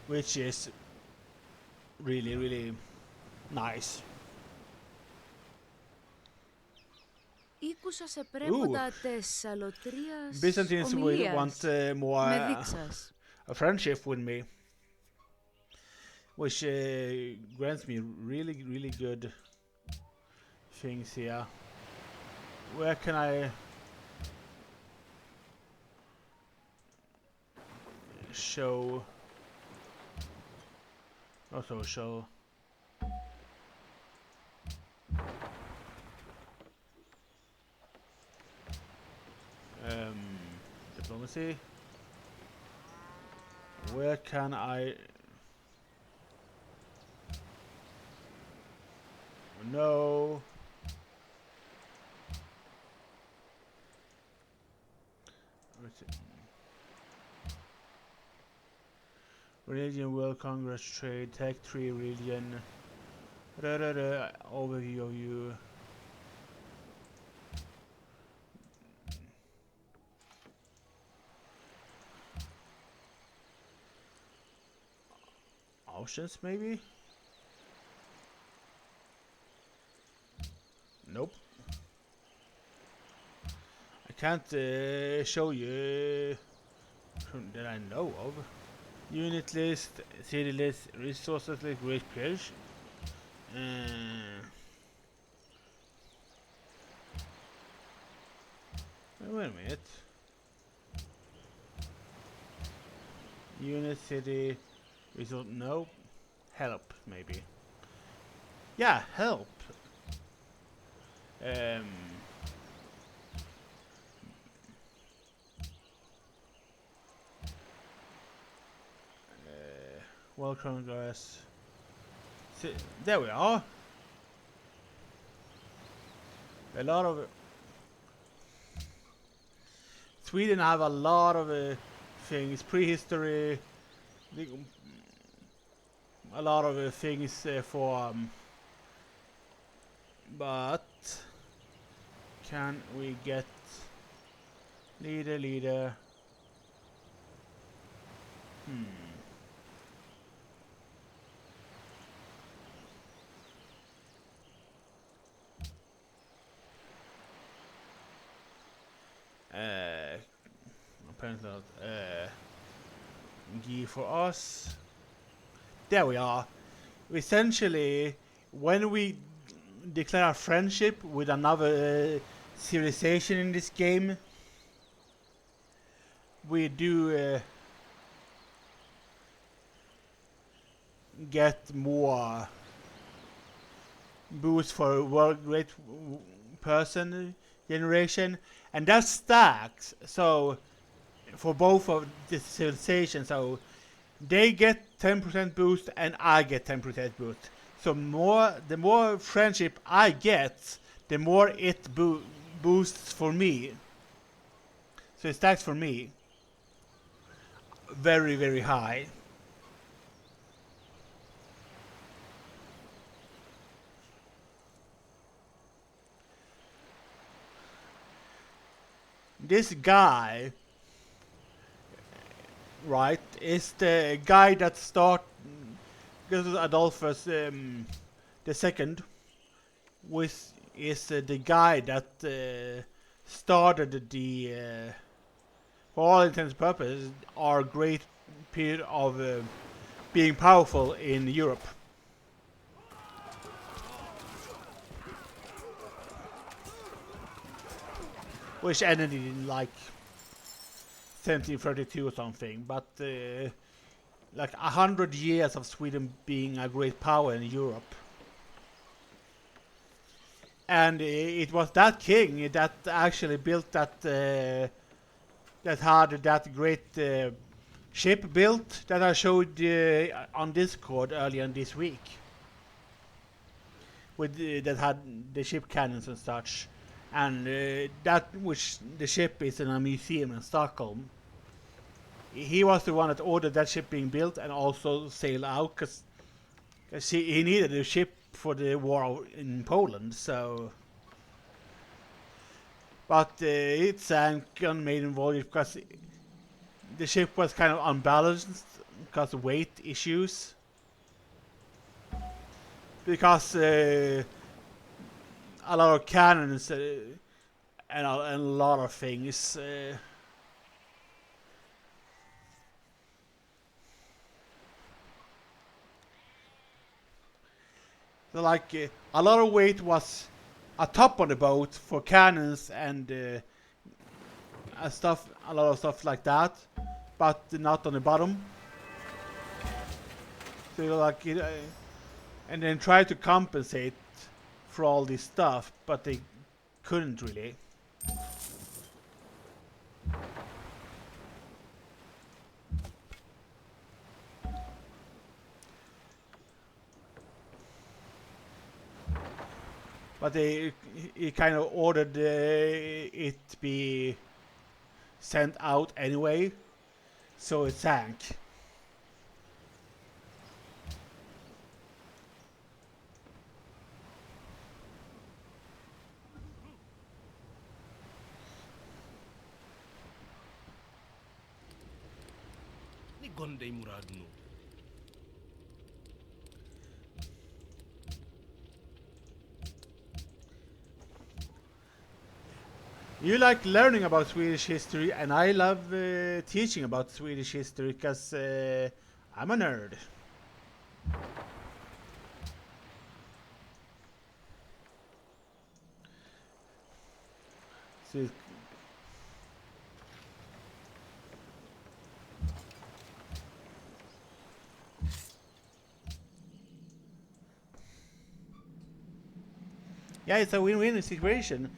Which is really, really nice. Ήκουσα σε πρέποντα της αλωτρίας Byzantines will ομιλίας. want Με more δείξας. a friendship with me, which grants me really, really good things here. Where can I show? Also show. Diplomacy. Where can I? No. Religion, World Congress, Trade, Tech 3, Religion. Overview of you. Oceans, maybe? Nope. I can't show you that I know of. Unit list, city list, resources list, great page. Wait a minute. Unit, city, result, no. Help, maybe. Yeah, help. Welcome, guys. There we are. A lot of Sweden have a lot of things, prehistory, a lot of things for. But can we get leader? Apparently not. G for us. There we are. Essentially, when we declare a friendship with another civilization in this game, we do get more boost for world great person generation, and that stacks. So for both of the civilizations, so they get 10% boost and I get 10% boost. So the more friendship I get, the more it boosts for me. So it stacks for me very, very high. This guy, right, is the guy that Adolphus the second, which is the guy that started the, for all intents and purposes, our great period of being powerful in Europe. Which ended in like 1732 or something, but like 100 years of Sweden being a great power in Europe. And it was that king that actually built that that had that great ship built that I showed on Discord earlier this week, with that had the ship cannons and such, and that which the ship is in a museum in Stockholm. He was the one that ordered that ship being built and also sail out because he needed a ship for the war in Poland. So, but it sank on maiden voyage because the ship was kind of unbalanced because of weight issues. Because a lot of cannons and a lot of things. So like a lot of weight was atop on the boat for cannons and stuff, a lot of stuff like that, but not on the bottom. So like, and then try to compensate for all this stuff, but they couldn't really. But he kind of ordered it be sent out anyway, so it sank. Ni gonde murad no. You like learning about Swedish history, and I love teaching about Swedish history because I'm a nerd. So yeah, it's a win-win situation.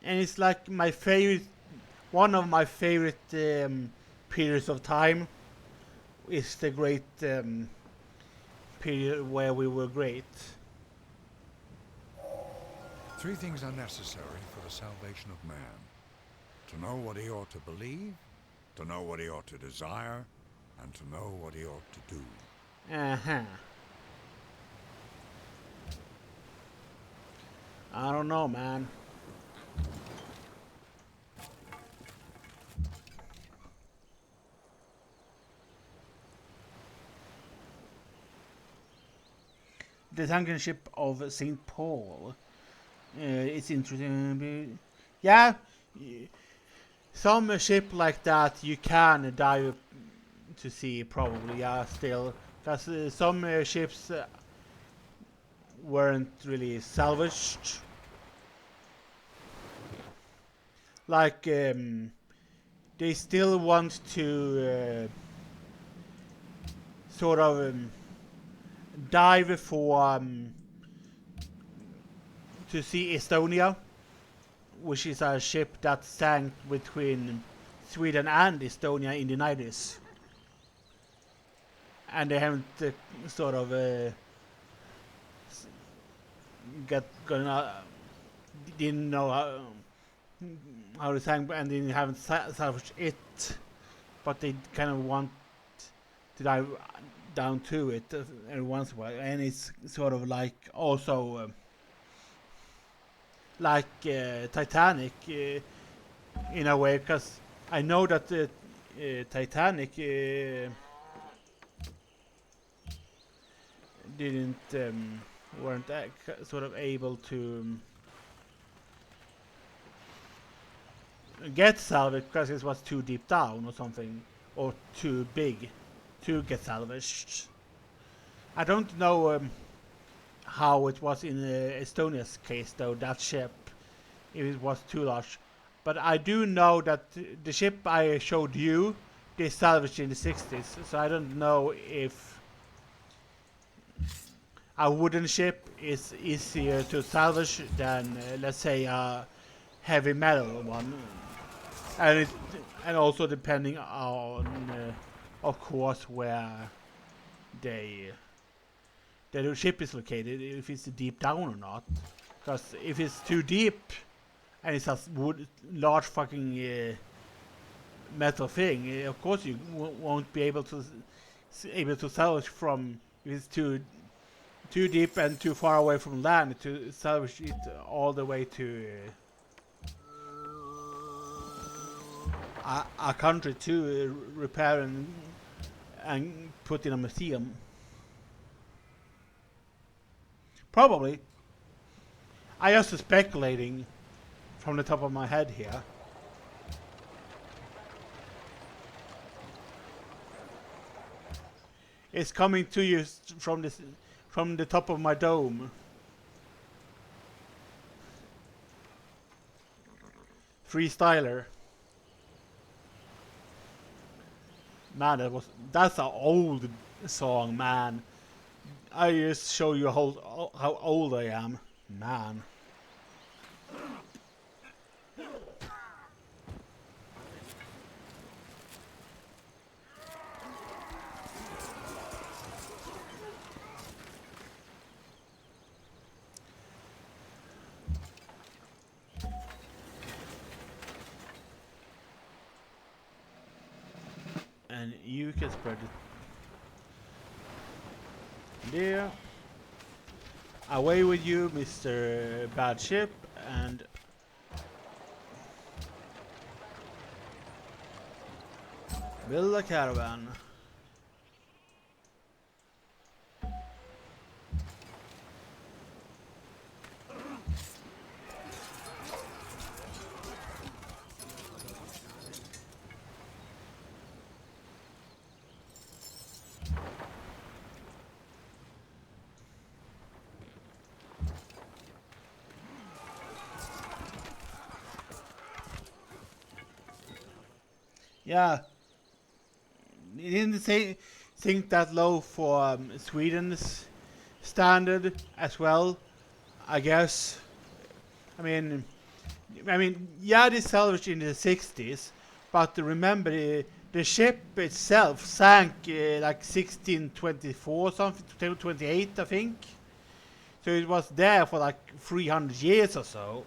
And it's like my favorite, one of my favorite periods of time is the great period where we were great. 3 things are necessary for the salvation of man: to know what he ought to believe, to know what he ought to desire, and to know what he ought to do. Uh-huh. I don't know, man. The sunken ship of St. Paul. It's interesting. Yeah, some ship like that you can dive to see probably. Yeah, still, because some ships weren't really salvaged. Like they still want to sort of dive for to see Estonia, which is a ship that sank between Sweden and Estonia in the 90s. And they haven't sort of didn't know how to sank, and they haven't salvaged it, but they kind of want to dive down to it every once in a while, and it's sort of like also like Titanic in a way, because I know that Titanic weren't sort of able to get salvaged because it was too deep down or something, or too big to get salvaged. I don't know how it was in Estonia's case though, that ship, if it was too large. But I do know that the ship I showed you, they salvaged in the 60s, so I don't know if a wooden ship is easier to salvage than, let's say, a heavy metal one. And also depending on, of course, where the ship is located, if it's deep down or not. Because if it's too deep and it's a large fucking metal thing, of course you won't be able to salvage from, if it's too deep and too far away from land, to salvage it all the way to a country to repair and put in a museum. Probably. I just speculating from the top of my head here. It's coming to you from the top of my dome. Freestyler. Man, that's an old song, man. I just show you how old I am, man. And you can spread it there. Away with you, Mr. Bad Ship, and build a caravan. Yeah, it didn't think that low for Sweden's standard as well, I guess. I mean, yeah, they salvaged in the 60s, but remember the ship itself sank like 1624 something, 28 I think. So it was there for like 300 years or so.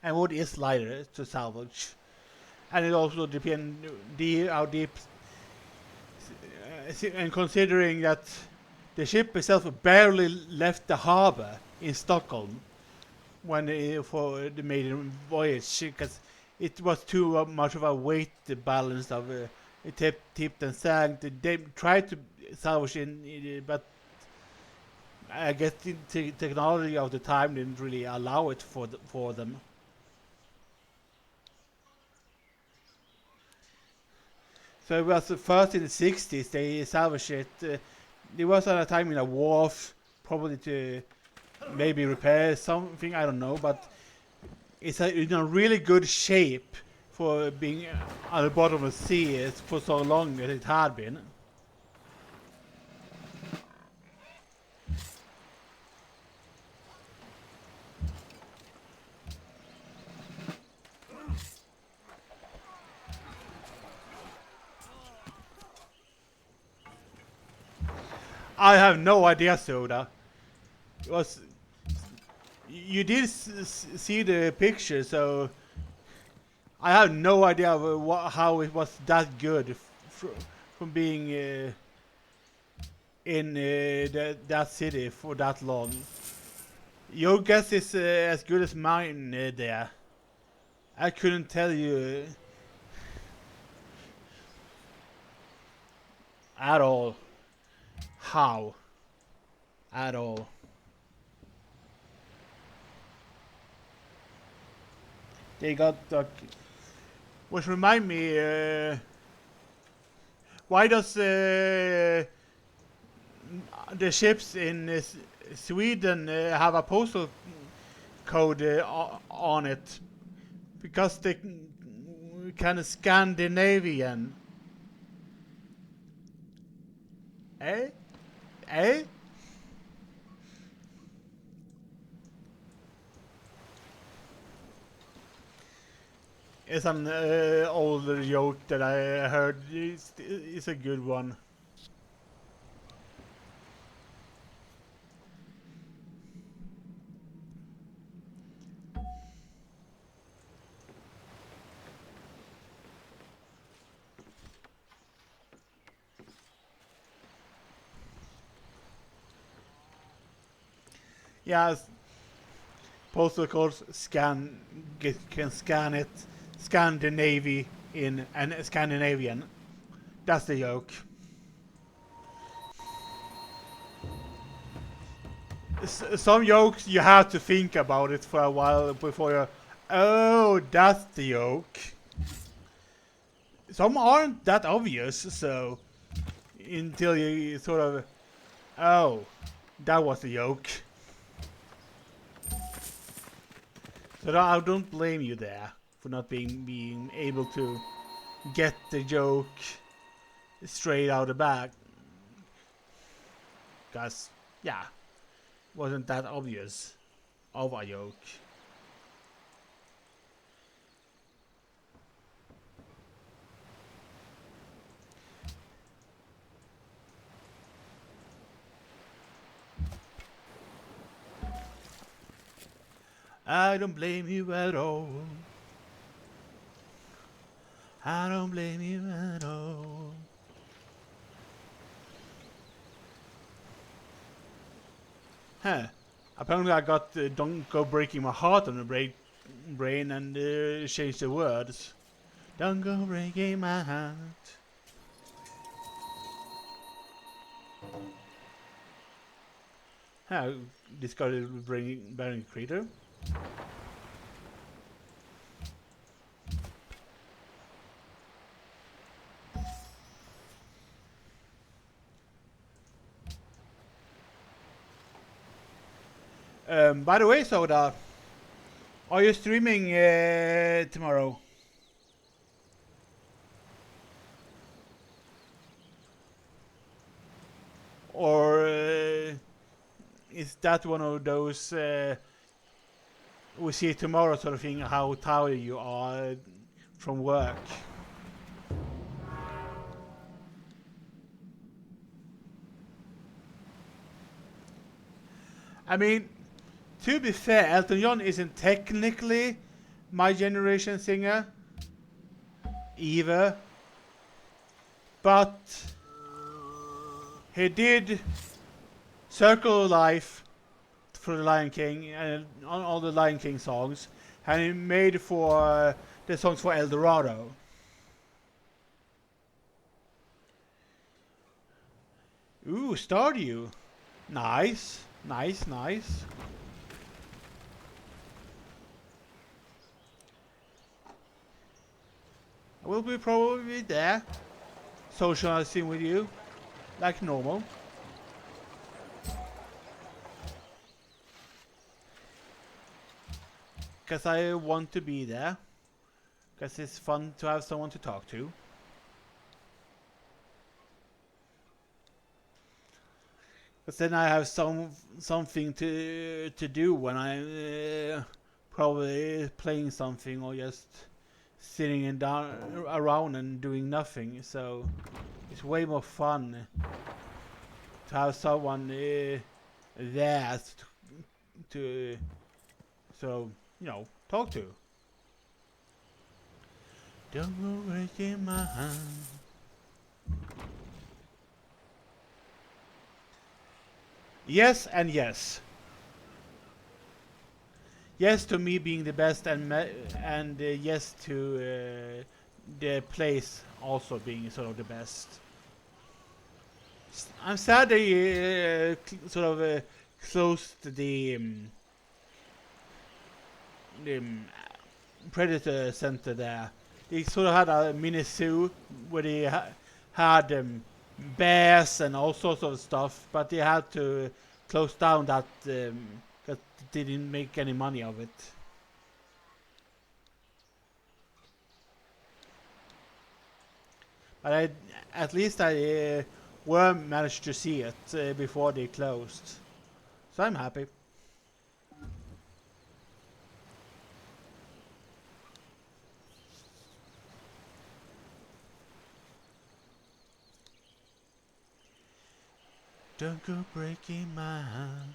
And wood is lighter to salvage, and it also depends how deep. And considering that the ship itself barely left the harbor in Stockholm when for the maiden voyage, because it was too much of a weight balance of it tipped and sank. They tried to salvage but I guess the technology of the time didn't really allow it for them. So it was first in the 60s they salvaged it. There was at a time in a wharf, probably to maybe repair something, I don't know, but it's in a really good shape for being at the bottom of the sea for so long as it had been. I have no idea, Soda. It was. You did see the picture, so I have no idea how it was that good from being in that city for that long. Your guess is as good as mine there. I couldn't tell you at all how at all. They got which remind me, why does the ships in Sweden have a postal code on it? Because they kind of Scandinavian. Eh? Eh? It's an older joke that I heard. It's a good one. Yes, postal codes can scan it. Scandinavia in and Scandinavian. That's the joke. Some jokes you have to think about it for a while before you. Oh, that's the joke. Some aren't that obvious, so until you sort of, oh, that was the joke. So I don't blame you there for not being able to get the joke straight out of the bag. Cause yeah, wasn't that obvious of a joke. I don't blame you at all. I don't blame you at all. Huh. Apparently I got Don't Go Breaking My Heart on the brain and changed the words. Don't go breaking my heart. Huh. Discarded Bearing Creator. By the way, Soda, are you streaming tomorrow? Or is that one of those we see tomorrow sort of thing, how tired you are from work? I mean, to be fair, Elton John isn't technically my generation singer either, but he did Circle of Life for the Lion King and on all the Lion King songs, and he made for the songs for El Dorado. Ooh, Stardew. Nice, nice, nice. I will be probably there, socializing with you, like normal. Because I want to be there. Because it's fun to have someone to talk to. Because then I have something to do when I'm probably playing something or just sitting and down around and doing nothing. So it's way more fun to have someone there to so talk to. Don't go breaking my hand. Yes and yes. Yes to me being the best, and yes to the place also being sort of the best. I'm sad they sort of closed the Predator Center there. They sort of had a mini zoo where they had bears and all sorts of stuff, but they had to close down that because they didn't make any money of it. But at least I managed to see it before they closed, so I'm happy. Don't go breaking my heart.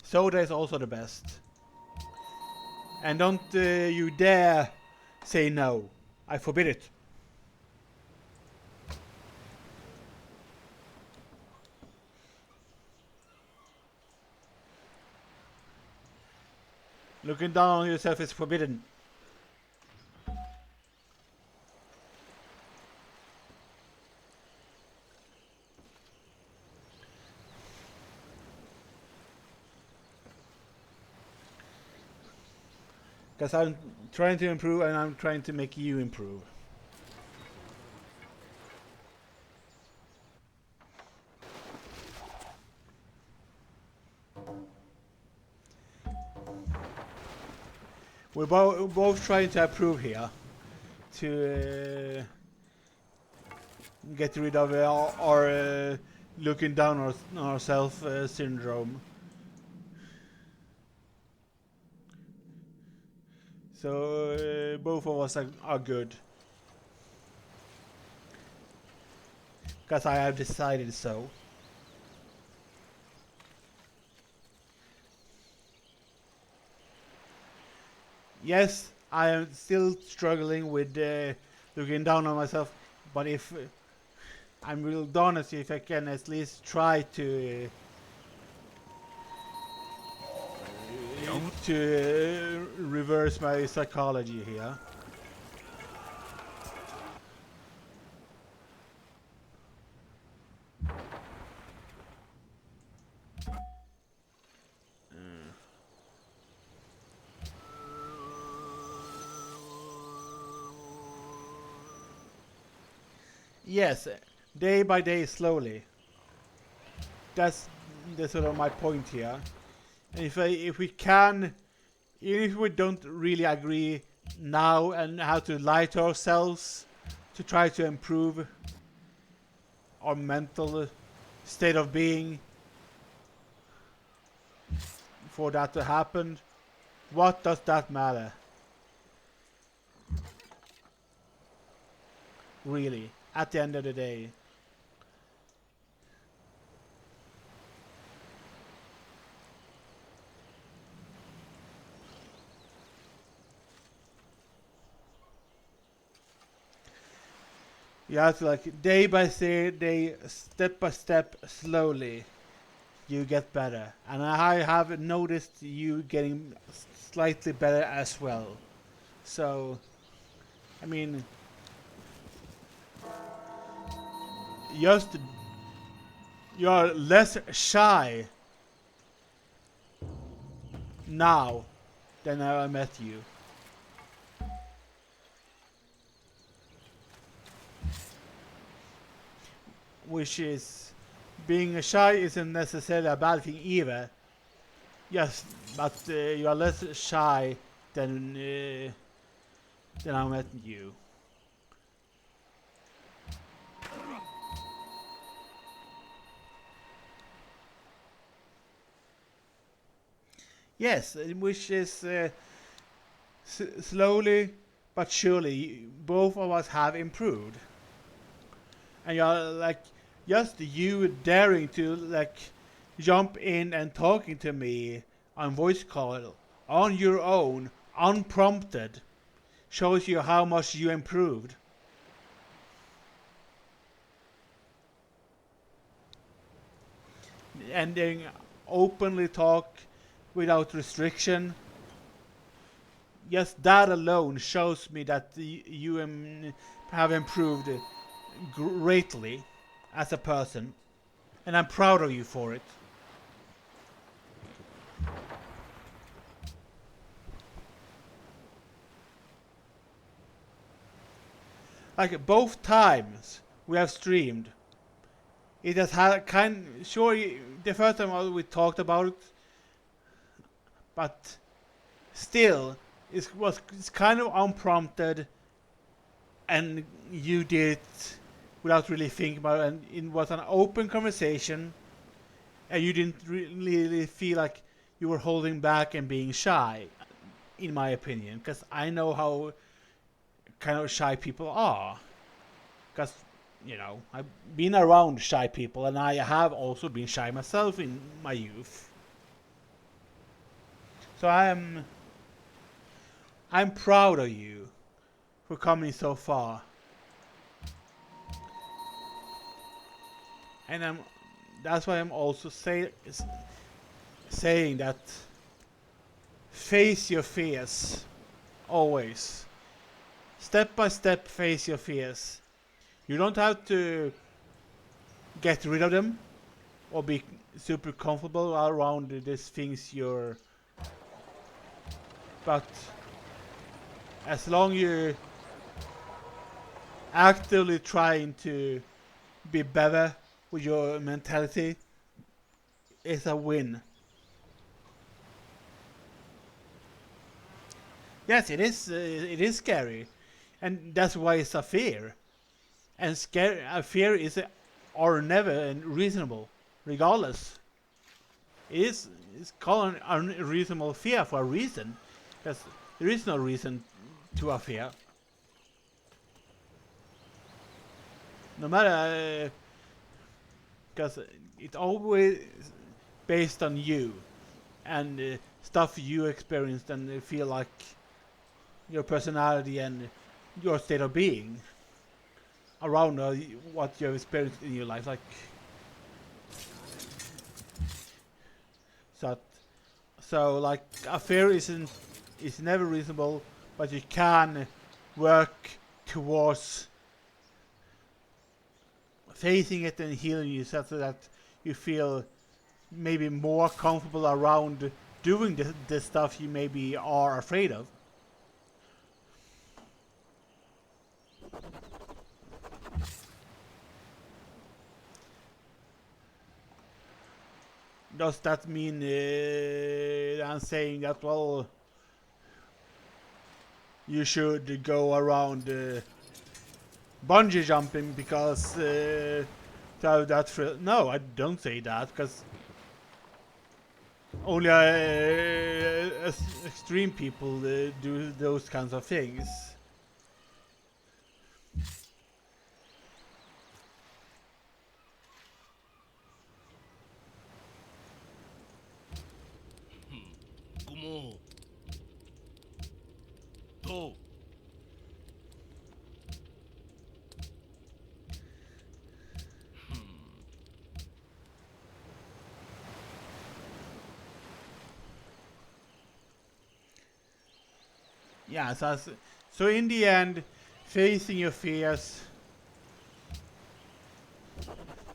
Soda is also the best. And don't you dare say no. I forbid it. Looking down on yourself is forbidden. Because I'm trying to improve and I'm trying to make you improve. We're both trying to improve here. To get rid of our looking down on ourselves syndrome. So both of us are good. Because I have decided so. Yes, I am still struggling with looking down on myself, but if I'm real honest, if I can at least try to reverse my psychology here. Yes, day by day, slowly. That's sort of my point here. And if we can, even if we don't really agree now and how to lie to ourselves to try to improve our mental state of being for that to happen, what does that matter? Really, at the end of the day. You have to, like, day by day, step by step, slowly, you get better. And I have noticed you getting slightly better as well. So, I mean, just you're less shy now than I met you. which is being shy isn't necessarily a bad thing either. Yes, but you are less shy than I met you. Yes, which is slowly but surely both of us have improved, and you're like just you daring to like jump in and talking to me on voice call on your own, unprompted, shows you how much you improved. And then openly talk without restriction. Just that alone shows me that you have improved greatly as a person, and I'm proud of you for it. Like both times we have streamed, it has had sure the first time we talked about it, but still it's kind of unprompted, and you did it without really thinking about it, and it was an open conversation, and you didn't really feel like you were holding back and being shy, in my opinion, because I know how kind of shy people are, because I've been around shy people, and I have also been shy myself in my youth. So I'm proud of you for coming so far. And that's why I'm also saying that face your fears always. Step by step face your fears. You don't have to get rid of them or be super comfortable around these things but as long you actively trying to be better with your mentality, it's a win. Yes, it is. It is scary, and that's why it's a fear. And a fear is or never reasonable, regardless. It's called an unreasonable fear for a reason, because there is no reason to a fear. No matter, because it's always based on you and stuff you experienced and feel like your personality and your state of being around what you have experienced in your life. Like so like a fear is never reasonable, but you can work towards facing it and healing yourself so that you feel maybe more comfortable around doing the stuff you maybe are afraid of. Does that mean I'm saying that, well, you should go around bungee jumping because no, I don't say that, because only extreme people do those kinds of things. Gumo. To. Yeah, so in the end, facing your fears,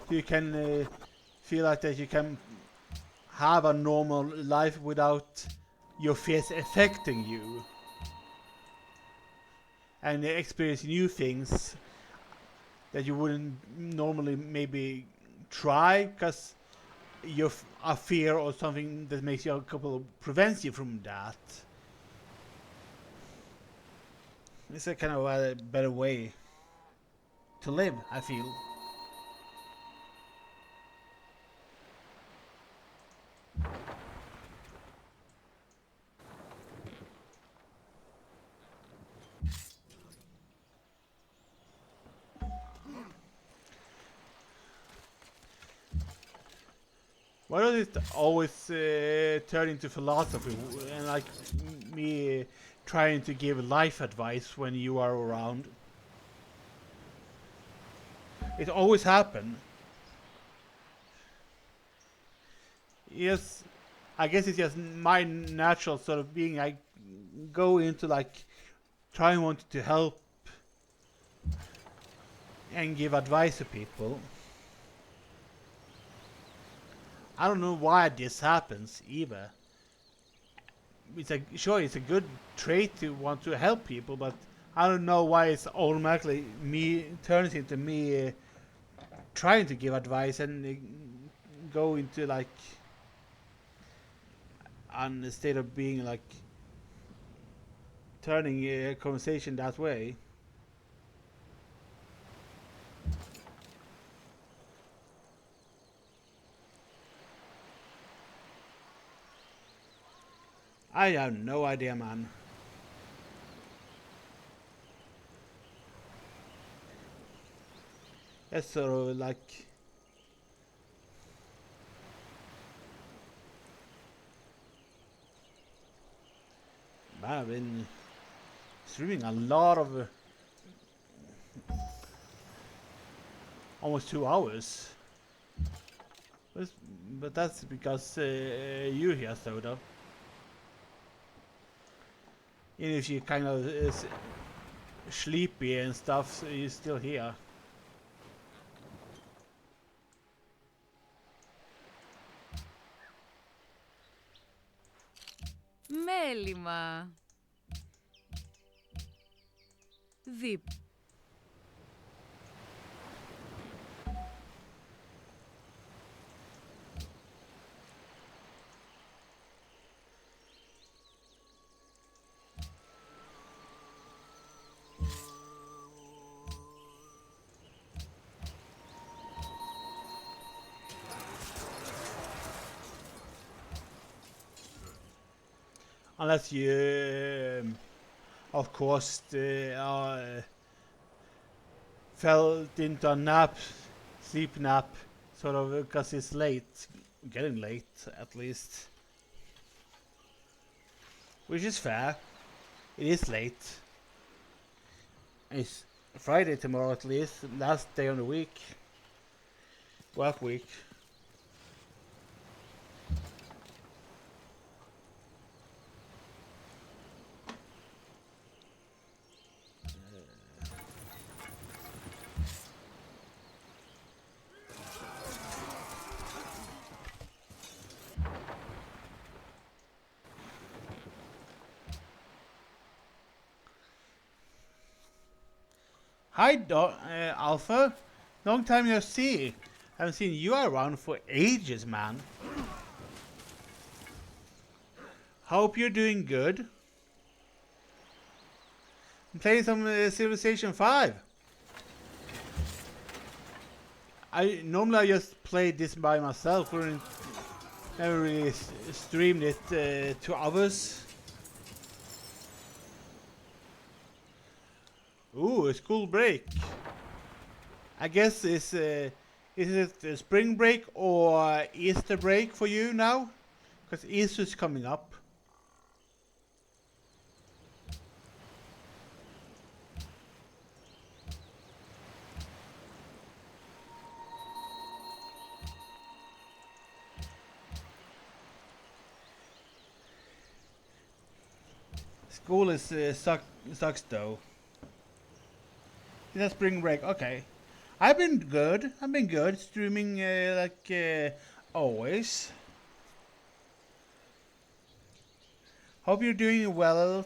you can feel like that you can have a normal life without your fears affecting you, and experience new things that you wouldn't normally maybe try because you a fear or something that makes you uncomfortable prevents you from that. It's a kind of a better way to live, I feel. Why does it always turn into philosophy and like me trying to give life advice when you are around? It always happens. Yes, I guess it's just my natural sort of being. I go into like trying wanting to help and give advice to people. I don't know why this happens either. It's a sure it's a good trait to want to help people, but I don't know why it's automatically me turns into me trying to give advice and go into like on the state of being like turning a conversation that way. I have no idea, man. It's sort of like man, I've been streaming a lot of almost 2 hours. But that's because you're here, Soda. Even if you kind of is sleepy and stuff, so you're still here. Μέλημα. Δίπ. Unless you, of course, fell into a nap, sleep nap, sort of, because it's late, getting late at least. Which is fair. It is late. It's Friday tomorrow at least, last day of the week. Work week. Hi, Alpha. Long time no see. Haven't seen you around for ages, man. Hope you're doing good. I'm playing some Civilization 5. I normally just play this by myself. Never really streamed it to others. Ooh, a school break. I guess is it a spring break or Easter break for you now? Because Easter's coming up. School is sucks though. It's a spring break. Okay, I've been good. I've been good streaming like always. Hope you're doing well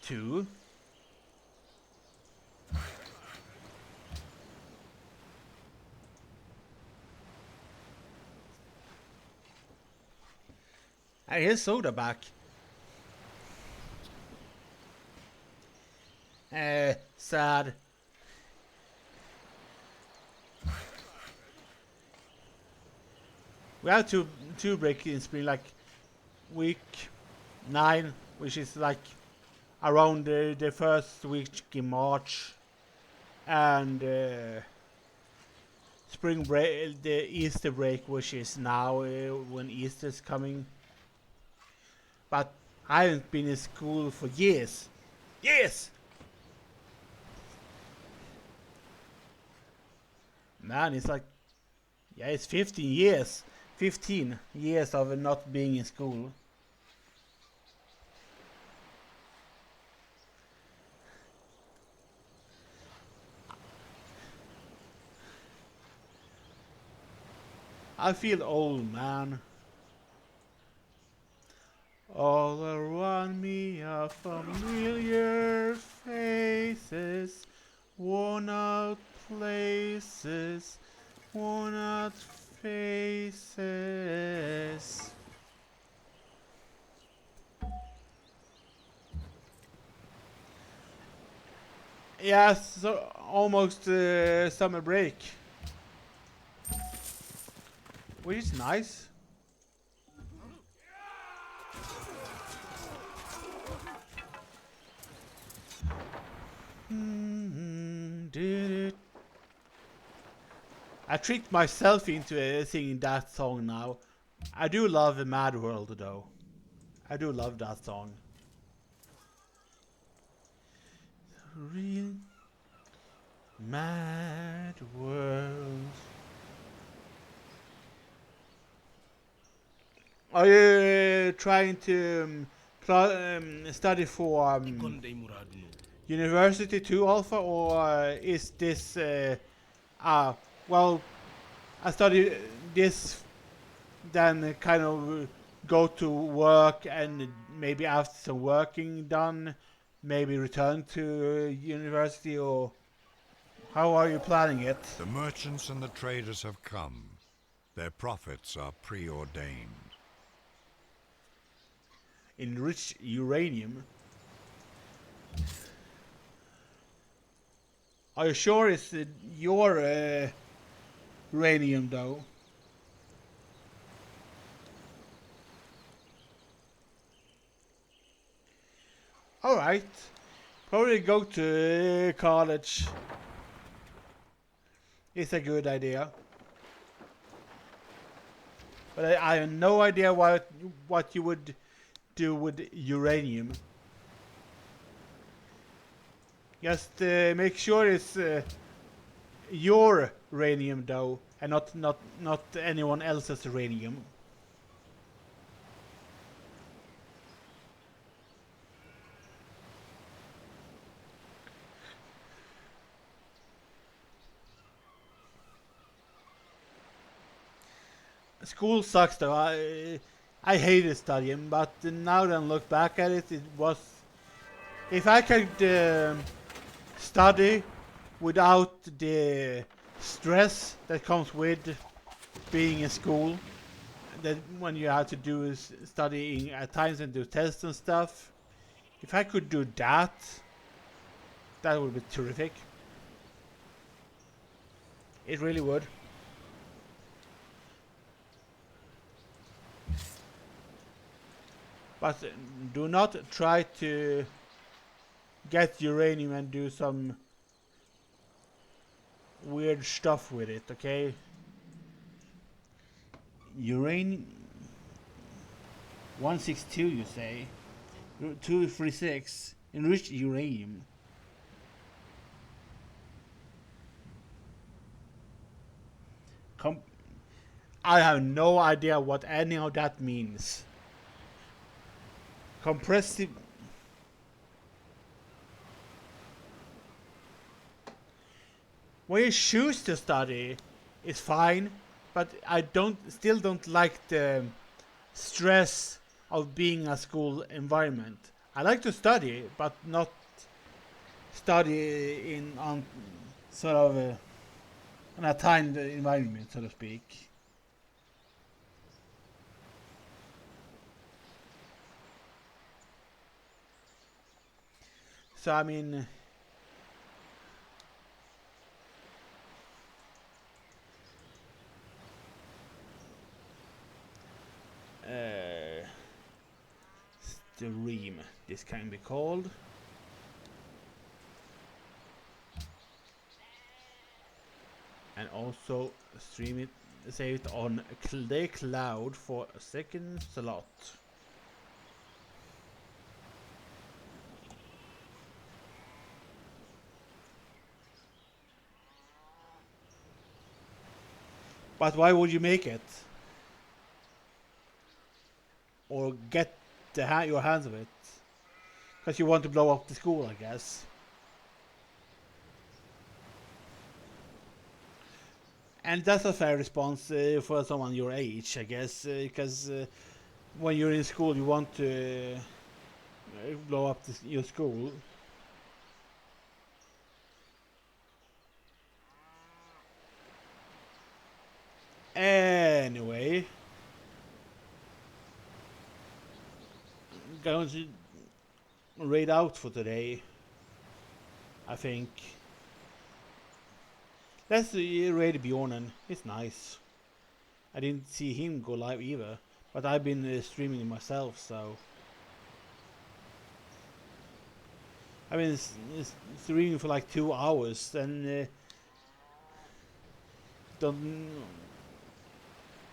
too. Here's Soda back. Sad. We have two break in spring, like week 9, which is like around the first week in March, and spring break, the Easter break, which is now when Easter's coming. But I haven't been in school for years. Years! Man, it's like, yeah, it's 15 years. 15 years of not being in school. I feel old, man. All around me are familiar faces, worn out places, worn out faces. Yes, so almost summer break, which is nice. Did it? I tricked myself into singing that song now. I do love the Mad World though. I do love that song. Real Mad World. Are you trying to study for Ikonde muradno. university too, Alpha, or is this well, I study this, then kind of go to work, and maybe after some working done, maybe return to university, or how are you planning it? The merchants and the traders have come. Their profits are preordained. Enriched uranium. Are you sure it's your uranium though? Alright. Probably go to college. It's a good idea. But I have no idea what you would do with uranium. Just make sure it's your uranium though, and not anyone else's uranium. School sucks though. I hated studying, but now that I look back at it, it was. If I could study without the stress that comes with being in school, that when you have to do is studying at times and do tests and stuff. If I could do that, that would be terrific. It really would. But do not try to get uranium and do some weird stuff with it, okay? Uranium 162, you say? 236 enriched uranium. I have no idea what any of that means. Compressive. When you choose to study, it's fine, but I still don't like the stress of being in a school environment. I like to study, but not study on sort of an a timed environment, so to speak. So I mean, stream, this can be called. And also stream it, save it on the cloud for a second slot. But why would you make it? Or get your hands of it? Because you want to blow up the school, I guess. And that's a fair response for someone your age, I guess, because when you're in school you want to blow up your school. Anyway, going to raid out for today, I think. Let's raid Bjornen, it's nice. I didn't see him go live either, but I've been streaming myself, so I've been streaming for like 2 hours, and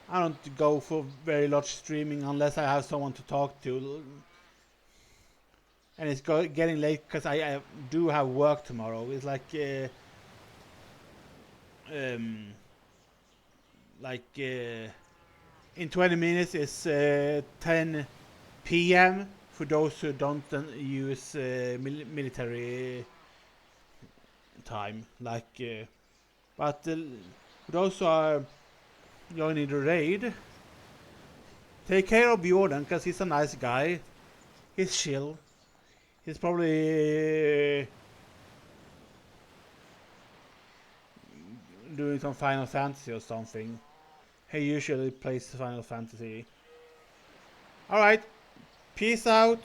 I don't go for very large streaming unless I have someone to talk to. And it's getting late because I do have work tomorrow. It's like in 20 minutes it's 10 p.m. for those who don't use military time. But for those who are joining the raid, take care of Bjorn because he's a nice guy. He's chill. He's probably doing some Final Fantasy or something. He usually plays Final Fantasy. Alright, peace out.